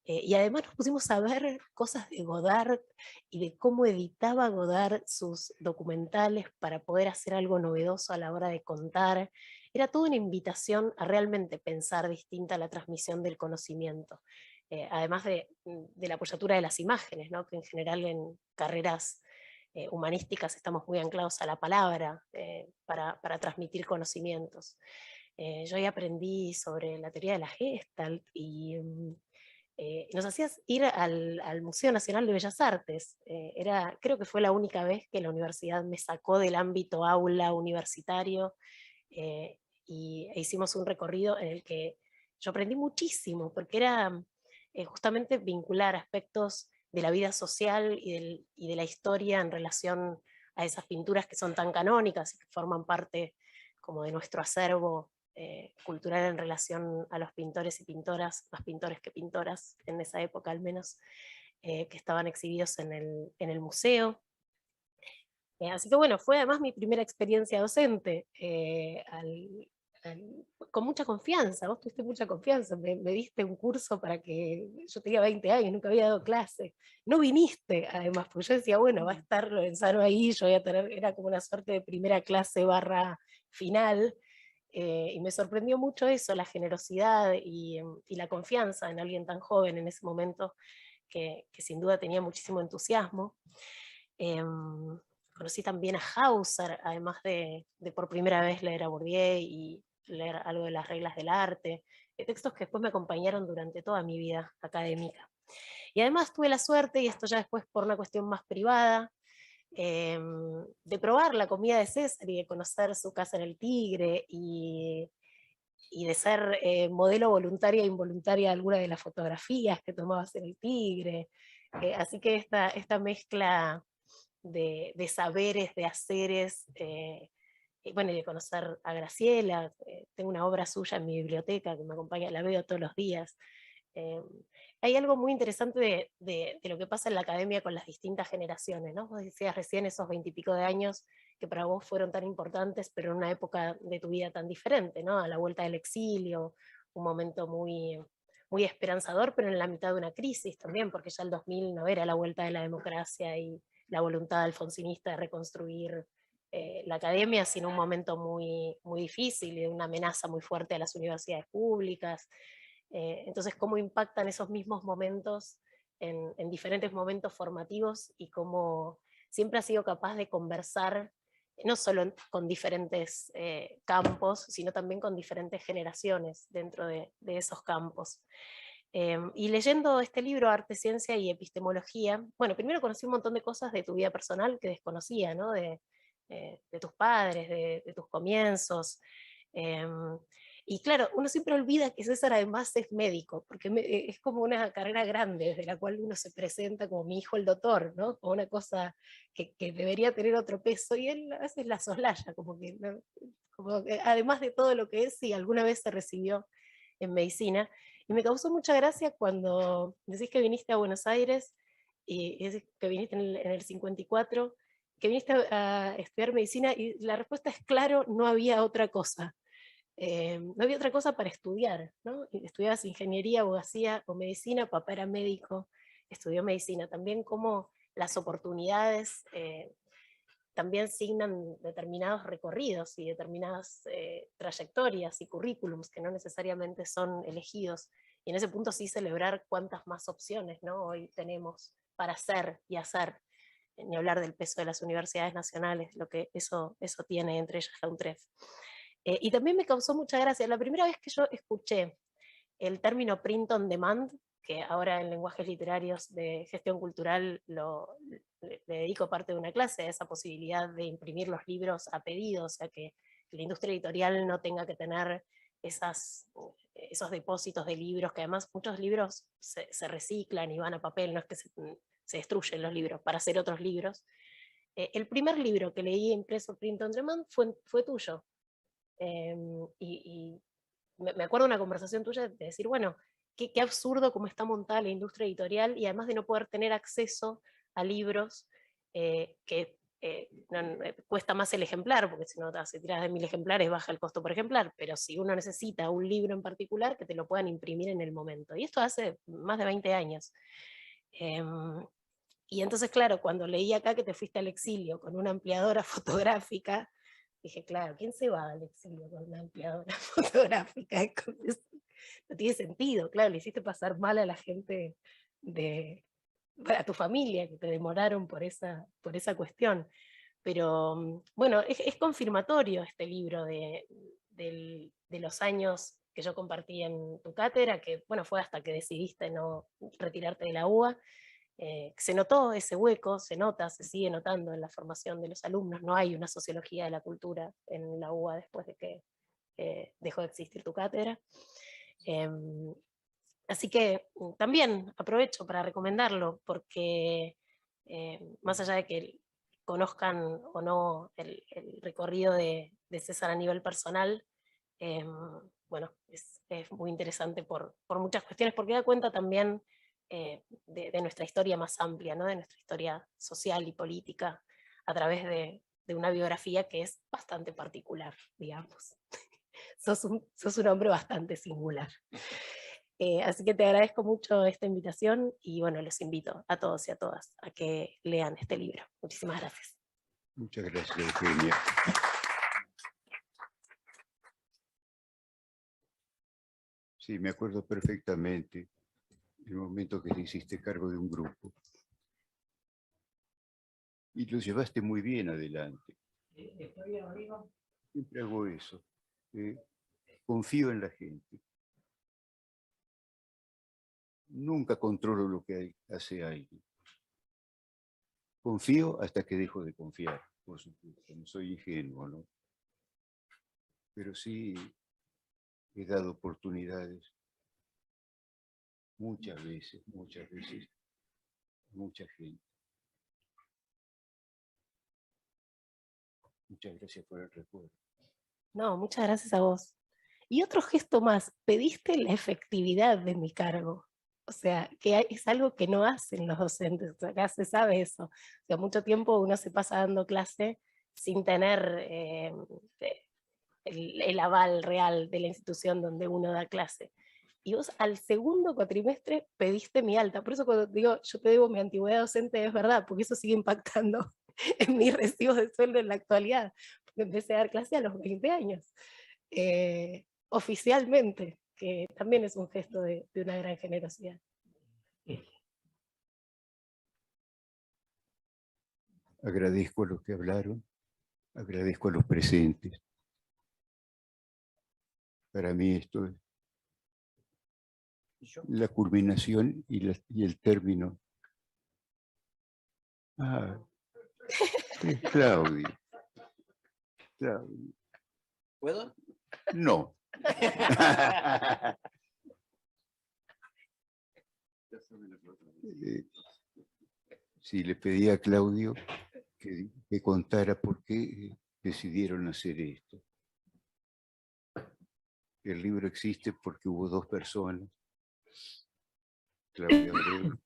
Y además nos pusimos a ver cosas de Godard y de cómo editaba Godard sus documentales para poder hacer algo novedoso a la hora de contar. Era toda una invitación a realmente pensar distinta la transmisión del conocimiento. además de la apoyatura de las imágenes, ¿no? Que en general en carreras humanísticas estamos muy anclados a la palabra para transmitir conocimientos. Yo ahí aprendí sobre la teoría de la Gestalt y nos hacías ir al Museo Nacional de Bellas Artes. Creo que fue la única vez que la universidad me sacó del ámbito aula universitario e hicimos un recorrido en el que yo aprendí muchísimo, porque era justamente vincular aspectos de la vida social y de la historia en relación a esas pinturas que son tan canónicas y que forman parte como de nuestro acervo cultural en relación a los pintores y pintoras, más pintores que pintoras, en esa época al menos, que estaban exhibidos en el museo. Así que bueno, fue además mi primera experiencia docente, con mucha confianza. Vos tuviste mucha confianza, me diste un curso para que yo tenía 20 años, nunca había dado clase. No viniste, además, porque yo decía, bueno, va a estar Lorenzano ahí, yo voy a tener, era como una suerte de primera clase / final, y me sorprendió mucho eso, la generosidad y la confianza en alguien tan joven en ese momento, que sin duda tenía muchísimo entusiasmo. Conocí también a Hauser, además de por primera vez leer a Bourdieu y leer algo de las reglas del arte, textos que después me acompañaron durante toda mi vida académica. Y además tuve la suerte, y esto ya después por una cuestión más privada, de probar la comida de César y de conocer su casa en el Tigre y de ser modelo voluntaria e involuntaria de alguna de las fotografías que tomabas en el Tigre. Así que esta mezcla de saberes, de haceres, y bueno, y de conocer a Graciela, tengo una obra suya en mi biblioteca que me acompaña, la veo todos los días. Hay algo muy interesante de lo que pasa en la academia con las distintas generaciones, ¿no? Vos decías recién esos 20 y pico de años que para vos fueron tan importantes, pero en una época de tu vida tan diferente, ¿no? A la vuelta del exilio, un momento muy, muy esperanzador, pero en la mitad de una crisis también, porque ya el 2000 no era la vuelta de la democracia y la voluntad alfonsinista de reconstruir la academia, sino un momento muy, muy difícil y de una amenaza muy fuerte a las universidades públicas. Entonces, cómo impactan esos mismos momentos en diferentes momentos formativos y cómo siempre ha sido capaz de conversar, no solo con diferentes campos, sino también con diferentes generaciones dentro de esos campos. Y leyendo este libro, Arte, Ciencia y Epistemología, bueno, primero conocí un montón de cosas de tu vida personal que desconocía, ¿no? De tus padres, de tus comienzos. Y claro, uno siempre olvida que César además es médico, porque es como una carrera grande desde la cual uno se presenta como mi hijo el doctor, ¿no? Como una cosa que debería tener otro peso, y él a veces la soslaya, como que, ¿no? Como que además de todo lo que es, sí, alguna vez se recibió en medicina. Y me causó mucha gracia cuando decís que viniste a Buenos Aires, y decís que viniste en el 54, que viniste a estudiar medicina, y la respuesta es claro, no había otra cosa. No había otra cosa para estudiar, ¿no? Estudiabas ingeniería, abogacía o medicina, papá era médico, estudió medicina. También como las oportunidades también signan determinados recorridos y determinadas trayectorias y currículums que no necesariamente son elegidos. Y en ese punto sí celebrar cuántas más opciones, ¿no? Hoy tenemos para hacer y hacer, ni hablar del peso de las universidades nacionales, lo que eso tiene, entre ellas la UNTREF. Y también me causó mucha gracia, la primera vez que yo escuché el término print on demand, que ahora en lenguajes literarios de gestión cultural le dedico parte de una clase, a esa posibilidad de imprimir los libros a pedido, o sea que la industria editorial no tenga que tener esos depósitos de libros, que además muchos libros se reciclan y van a papel, no es que se destruyen los libros para hacer otros libros. El primer libro que leí impreso print on demand fue tuyo. Y me acuerdo de una conversación tuya de decir, bueno, qué absurdo cómo está montada la industria editorial, y además de no poder tener acceso a libros que cuesta más el ejemplar, porque si no si tiras de 1000 ejemplares baja el costo por ejemplar, pero si uno necesita un libro en particular, que te lo puedan imprimir en el momento. Y esto hace más de 20 años. Y entonces, claro, cuando leí acá que te fuiste al exilio con una ampliadora fotográfica, dije, claro, ¿quién se va al exilio con una ampliadora fotográfica? no tiene sentido, claro, le hiciste pasar mal a la gente, a tu familia, que te demoraron por esa cuestión. Pero bueno, es confirmatorio este libro de los años que yo compartí en tu cátedra, que bueno, fue hasta que decidiste no retirarte de la UBA. Se notó ese hueco, se nota, se sigue notando en la formación de los alumnos. No hay una sociología de la cultura en la UBA después de que dejó de existir tu cátedra. Así que también aprovecho para recomendarlo, porque más allá de que conozcan o no el recorrido de César a nivel personal, bueno, es muy interesante por muchas cuestiones, porque da cuenta también de nuestra historia más amplia, ¿no? De nuestra historia social y política, a través de una biografía que es bastante particular, digamos. sos un hombre bastante singular. Así que te agradezco mucho esta invitación y bueno, los invito a todos y a todas a que lean este libro. Muchísimas gracias. Muchas gracias, Eugenia. Sí, me acuerdo perfectamente el momento que te hiciste cargo de un grupo. Y lo llevaste muy bien adelante. ¿Estoy arriba? Siempre hago eso. Confío en la gente. Nunca controlo lo que hace alguien. Confío hasta que dejo de confiar, por supuesto. No soy ingenuo, ¿no? Pero sí he dado oportunidades muchas veces, a mucha gente. Muchas gracias por el recuerdo. No, muchas gracias a vos. Y otro gesto más, pediste la efectividad de mi cargo. O sea, que es algo que no hacen los docentes, o sea, acá se sabe eso. O sea, mucho tiempo uno se pasa dando clase sin tener el aval real de la institución donde uno da clase. Y vos al segundo cuatrimestre pediste mi alta. Por eso cuando digo, yo te debo mi antigüedad docente, es verdad, porque eso sigue impactando en mis recibos de sueldo en la actualidad. Porque empecé a dar clase a los 20 años. Oficialmente, que también es un gesto de una gran generosidad. Agradezco a los que hablaron, agradezco a los presentes. Para mí esto es la culminación y el término. Ah, es Claudio. Claudio. ¿Puedo? No. Sí, le pedí a Claudio que contara por qué decidieron hacer esto. El libro existe porque hubo dos personas, Claudia Abreu,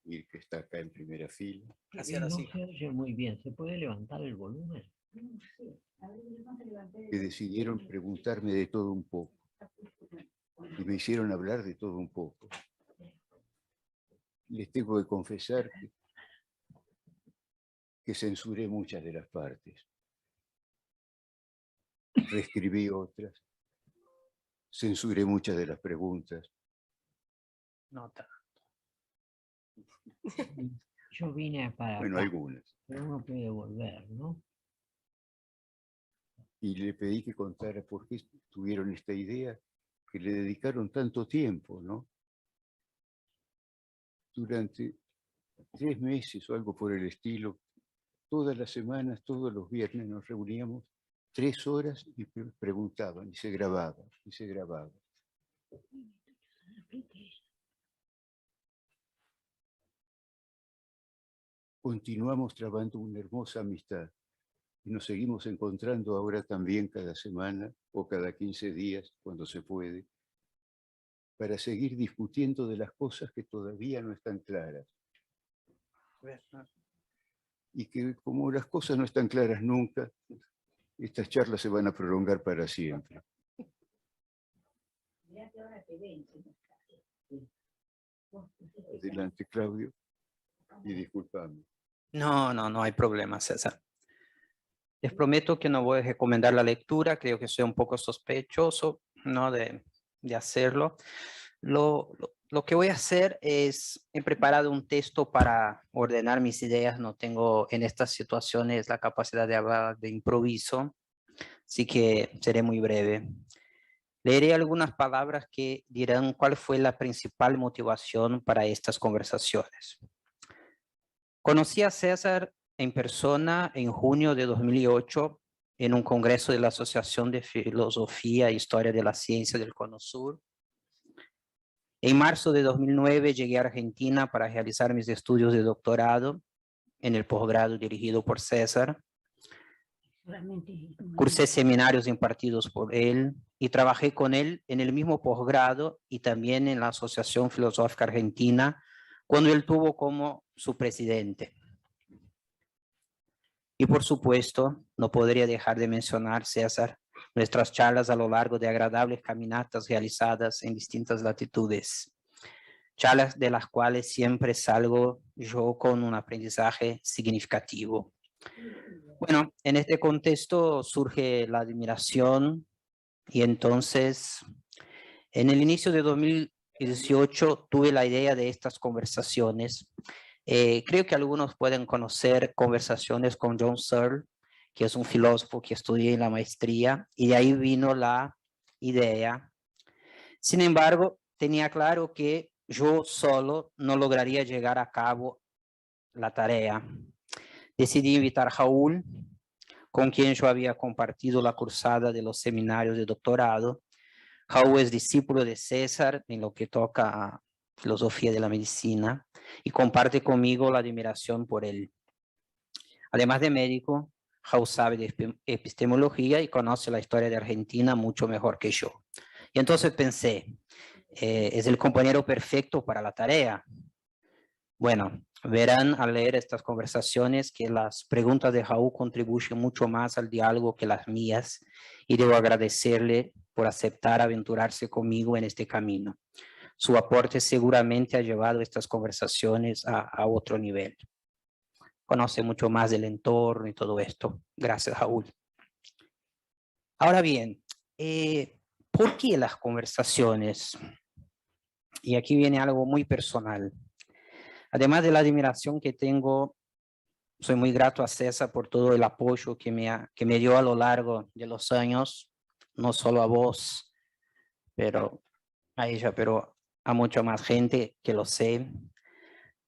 y el que está acá en primera fila. Gracias, No así. se oye muy bien. ¿Se puede levantar el volumen? Que decidieron preguntarme de todo un poco. Y me hicieron hablar de todo un poco. Les tengo que confesar que censuré muchas de las partes. Reescribí otras. Censuré muchas de las preguntas. No tanto. Yo vine para Bueno, acá, algunas. pero uno puede volver, ¿no? Y le pedí que contara por qué tuvieron esta idea, que le dedicaron tanto tiempo, ¿no? Durante 3 meses o algo por el estilo, todas las semanas, todos los viernes nos reuníamos 3 horas y preguntaban, y se grababa, y se grababa. Continuamos trabando una hermosa amistad y nos seguimos encontrando ahora también cada semana o cada 15 días, cuando se puede, para seguir discutiendo de las cosas que todavía no están claras. Y que como las cosas no están claras nunca, estas charlas se van a prolongar para siempre. Adelante, Claudio, y disculpame. No hay problema, César. Les prometo que no voy a recomendar la lectura, creo que soy un poco sospechoso, ¿no? de de hacerlo. Lo que voy a hacer es, he preparado un texto para ordenar mis ideas. No tengo en estas situaciones la capacidad de hablar de improviso, así que seré muy breve. Leeré algunas palabras que dirán cuál fue la principal motivación para estas conversaciones. Conocí a César en persona en junio de 2008 en un congreso de la Asociación de Filosofía e Historia de la Ciencia del Cono Sur. En marzo de 2009 llegué a Argentina para realizar mis estudios de doctorado en el posgrado dirigido por César. Cursé seminarios impartidos por él y trabajé con él en el mismo posgrado y también en la Asociación Filosófica Argentina cuando él tuvo como su presidente. Y por supuesto, no podría dejar de mencionar, César, nuestras charlas a lo largo de agradables caminatas realizadas en distintas latitudes. Charlas de las cuales siempre salgo yo con un aprendizaje significativo. Bueno, en este contexto surge la admiración y entonces en el inicio de 2018 tuve la idea de estas conversaciones. Creo que algunos pueden conocer conversaciones con John Searle, que es un filósofo que estudié en la maestría, y de ahí vino la idea. Sin embargo, tenía claro que yo solo no lograría llegar a cabo la tarea. Decidí invitar a Raúl, con quien yo había compartido la cursada de los seminarios de doctorado. Raúl es discípulo de César en lo que toca a filosofía de la medicina y comparte conmigo la admiración por él. Además de médico, Raúl sabe de epistemología y conoce la historia de Argentina mucho mejor que yo. Y entonces pensé, es el compañero perfecto para la tarea. Bueno, verán al leer estas conversaciones que las preguntas de Raúl contribuyen mucho más al diálogo que las mías y debo agradecerle por aceptar aventurarse conmigo en este camino. Su aporte seguramente ha llevado estas conversaciones a otro nivel. Conoce mucho más del entorno y todo esto. Gracias, Raúl. Ahora bien, ¿por qué las conversaciones? Y aquí viene algo muy personal. Además de la admiración que tengo, soy muy grato a César por todo el apoyo que me dio a lo largo de los años, no solo a vos, pero a ella, pero a mucha más gente que lo sé.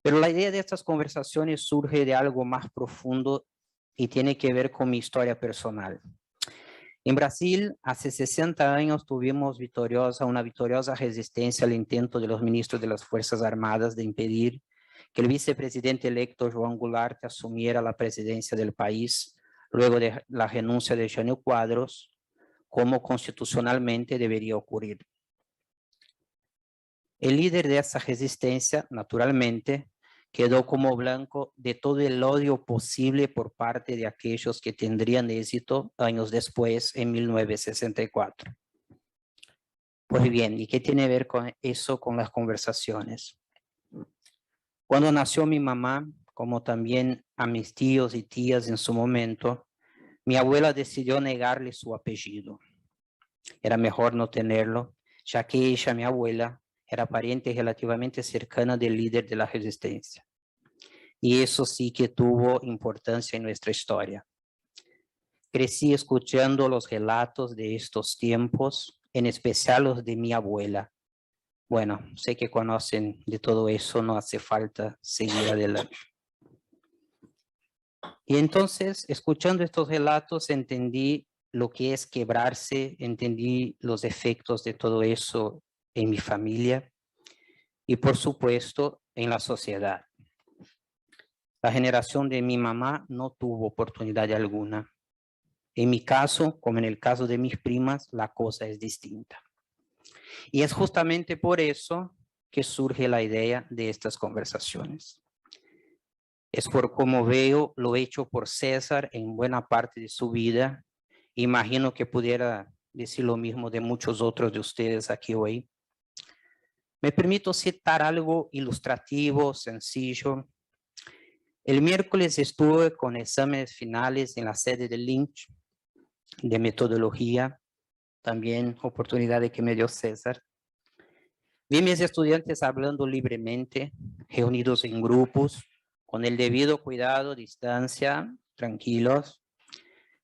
Pero la idea de estas conversaciones surge de algo más profundo y tiene que ver con mi historia personal. En Brasil, hace 60 años tuvimos una victoriosa resistencia al intento de los ministros de las Fuerzas Armadas de impedir que el vicepresidente electo João Goulart asumiera la presidencia del país luego de la renuncia de Jânio Quadros, como constitucionalmente debería ocurrir. El líder de esa resistencia, naturalmente, quedó como blanco de todo el odio posible por parte de aquellos que tendrían éxito años después, en 1964. Pues bien, ¿y qué tiene que ver con eso con las conversaciones? Cuando nació mi mamá, como también a mis tíos y tías en su momento, mi abuela decidió negarle su apellido. Era mejor no tenerlo, ya que ella, mi abuela, era pariente relativamente cercana del líder de la resistencia. Y eso sí que tuvo importancia en nuestra historia. Crecí escuchando los relatos de estos tiempos, en especial los de mi abuela. Bueno, sé que conocen de todo eso, no hace falta seguir adelante. Y entonces, escuchando estos relatos, entendí lo que es quebrarse, entendí los efectos de todo eso en mi familia y, por supuesto, en la sociedad. La generación de mi mamá no tuvo oportunidad alguna. En mi caso, como en el caso de mis primas, la cosa es distinta. Y es justamente por eso que surge la idea de estas conversaciones. Es por cómo veo lo hecho por César en buena parte de su vida. Imagino que pudiera decir lo mismo de muchos otros de ustedes aquí hoy. Me permito citar algo ilustrativo, sencillo. El miércoles estuve con exámenes finales en la sede de Lynch de metodología. también oportunidad de que me dio César. Vi mis estudiantes hablando libremente, reunidos en grupos, con el debido cuidado, distancia, tranquilos.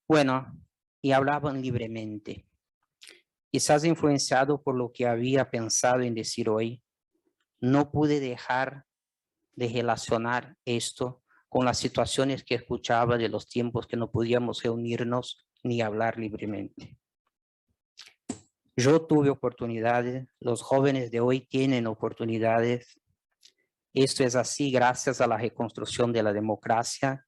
Bueno, y hablaban libremente. Quizás influenciado por lo que había pensado en decir hoy, no pude dejar de relacionar esto con las situaciones que escuchaba de los tiempos que no podíamos reunirnos ni hablar libremente. Yo tuve oportunidades, los jóvenes de hoy tienen oportunidades. Esto es así gracias a la reconstrucción de la democracia,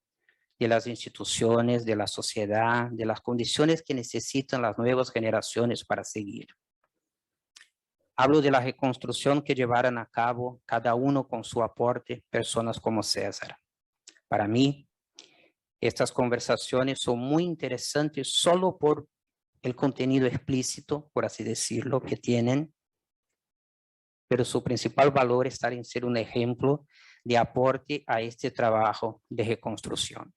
de las instituciones, de la sociedad, de las condiciones que necesitan las nuevas generaciones para seguir. Hablo de la reconstrucción que llevaron a cabo cada uno con su aporte, personas como César. Para mí, estas conversaciones son muy interesantes solo por el contenido explícito, por así decirlo, que tienen, pero su principal valor está en ser un ejemplo de aporte a este trabajo de reconstrucción.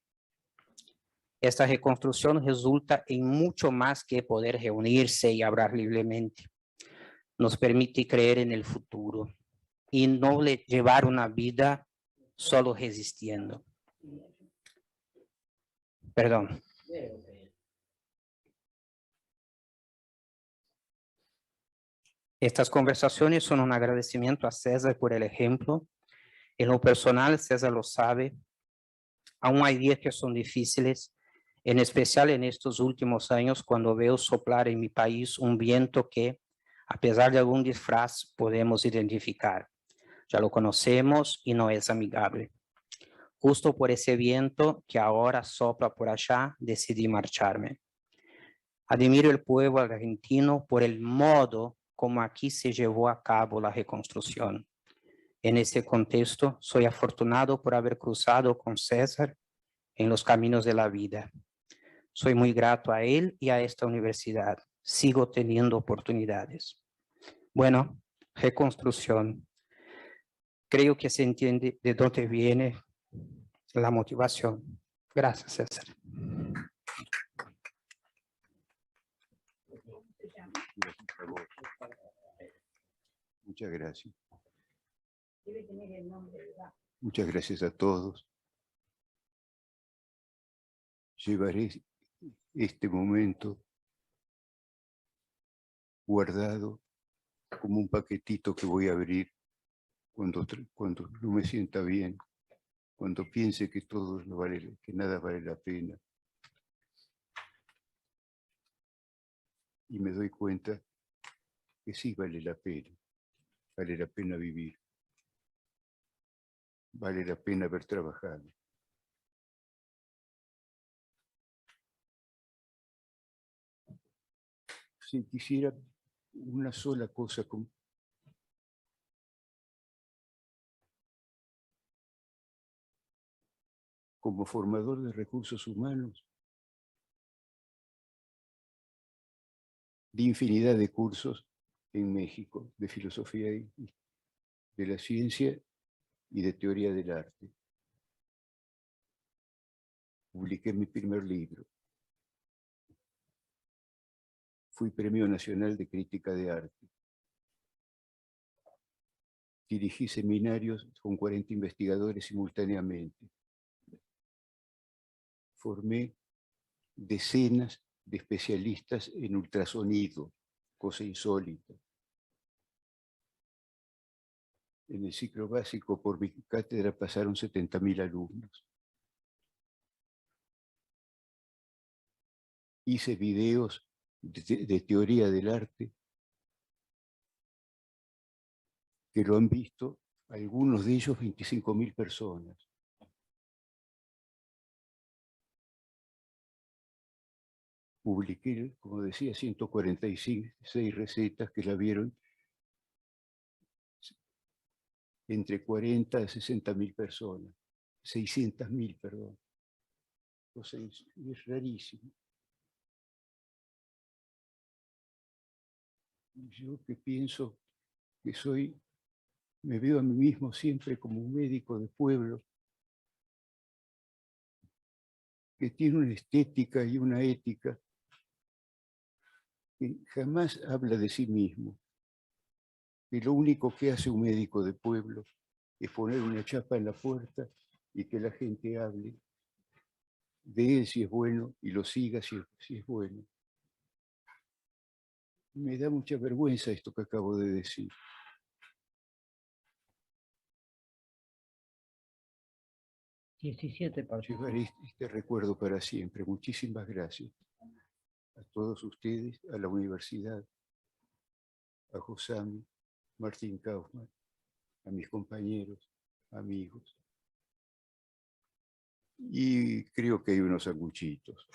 Esta reconstrucción resulta en mucho más que poder reunirse y hablar libremente. Nos permite creer en el futuro y no llevar una vida solo resistiendo. Perdón. Estas conversaciones son un agradecimiento a César por el ejemplo. En lo personal, César lo sabe. Aún hay días que son difíciles, en especial en estos últimos años, cuando veo soplar en mi país un viento que, a pesar de algún disfraz, podemos identificar. Ya lo conocemos y no es amigable. Justo por ese viento que ahora sopla por allá, decidí marcharme. Admiro el pueblo argentino por el modo como aquí se llevó a cabo la reconstrucción. En ese contexto, soy afortunado por haber cruzado con César en los caminos de la vida. Soy muy grato a él y a esta universidad. Sigo teniendo oportunidades. Bueno, reconstrucción. Creo que se entiende de dónde viene la motivación. Gracias, César. Muchas gracias. Muchas gracias a todos. Llevaré este momento guardado como un paquetito que voy a abrir cuando no me sienta bien, cuando piense que todo no vale, que nada vale la pena. Y me doy cuenta que sí vale la pena vivir, vale la pena haber trabajado. Si quisiera una sola cosa como formador de recursos humanos, di infinidad de cursos en México de filosofía de la ciencia y de teoría del arte. Publiqué mi primer libro. Fui Premio Nacional de Crítica de Arte. Dirigí seminarios con 40 investigadores simultáneamente. Formé decenas de especialistas en ultrasonido, cosa insólita. En el ciclo básico por mi cátedra pasaron 70.000 alumnos. Hice videos de teoría del arte que lo han visto algunos de ellos 25.000 personas. Publiqué, como decía, 146 recetas que la vieron entre 40 a 60.000 personas. 600.000, perdón. O sea, es rarísimo. Yo que pienso que me veo a mí mismo siempre como un médico de pueblo que tiene una estética y una ética que jamás habla de sí mismo, que lo único que hace un médico de pueblo es poner una chapa en la puerta y que la gente hable de él si es bueno y lo siga si es bueno. Me da mucha vergüenza esto que acabo de decir. Llevaré este recuerdo para siempre. Muchísimas gracias a todos ustedes, a la universidad, a Josami, Martín Kaufman, a mis compañeros, amigos. Y creo que hay unos sanguchitos.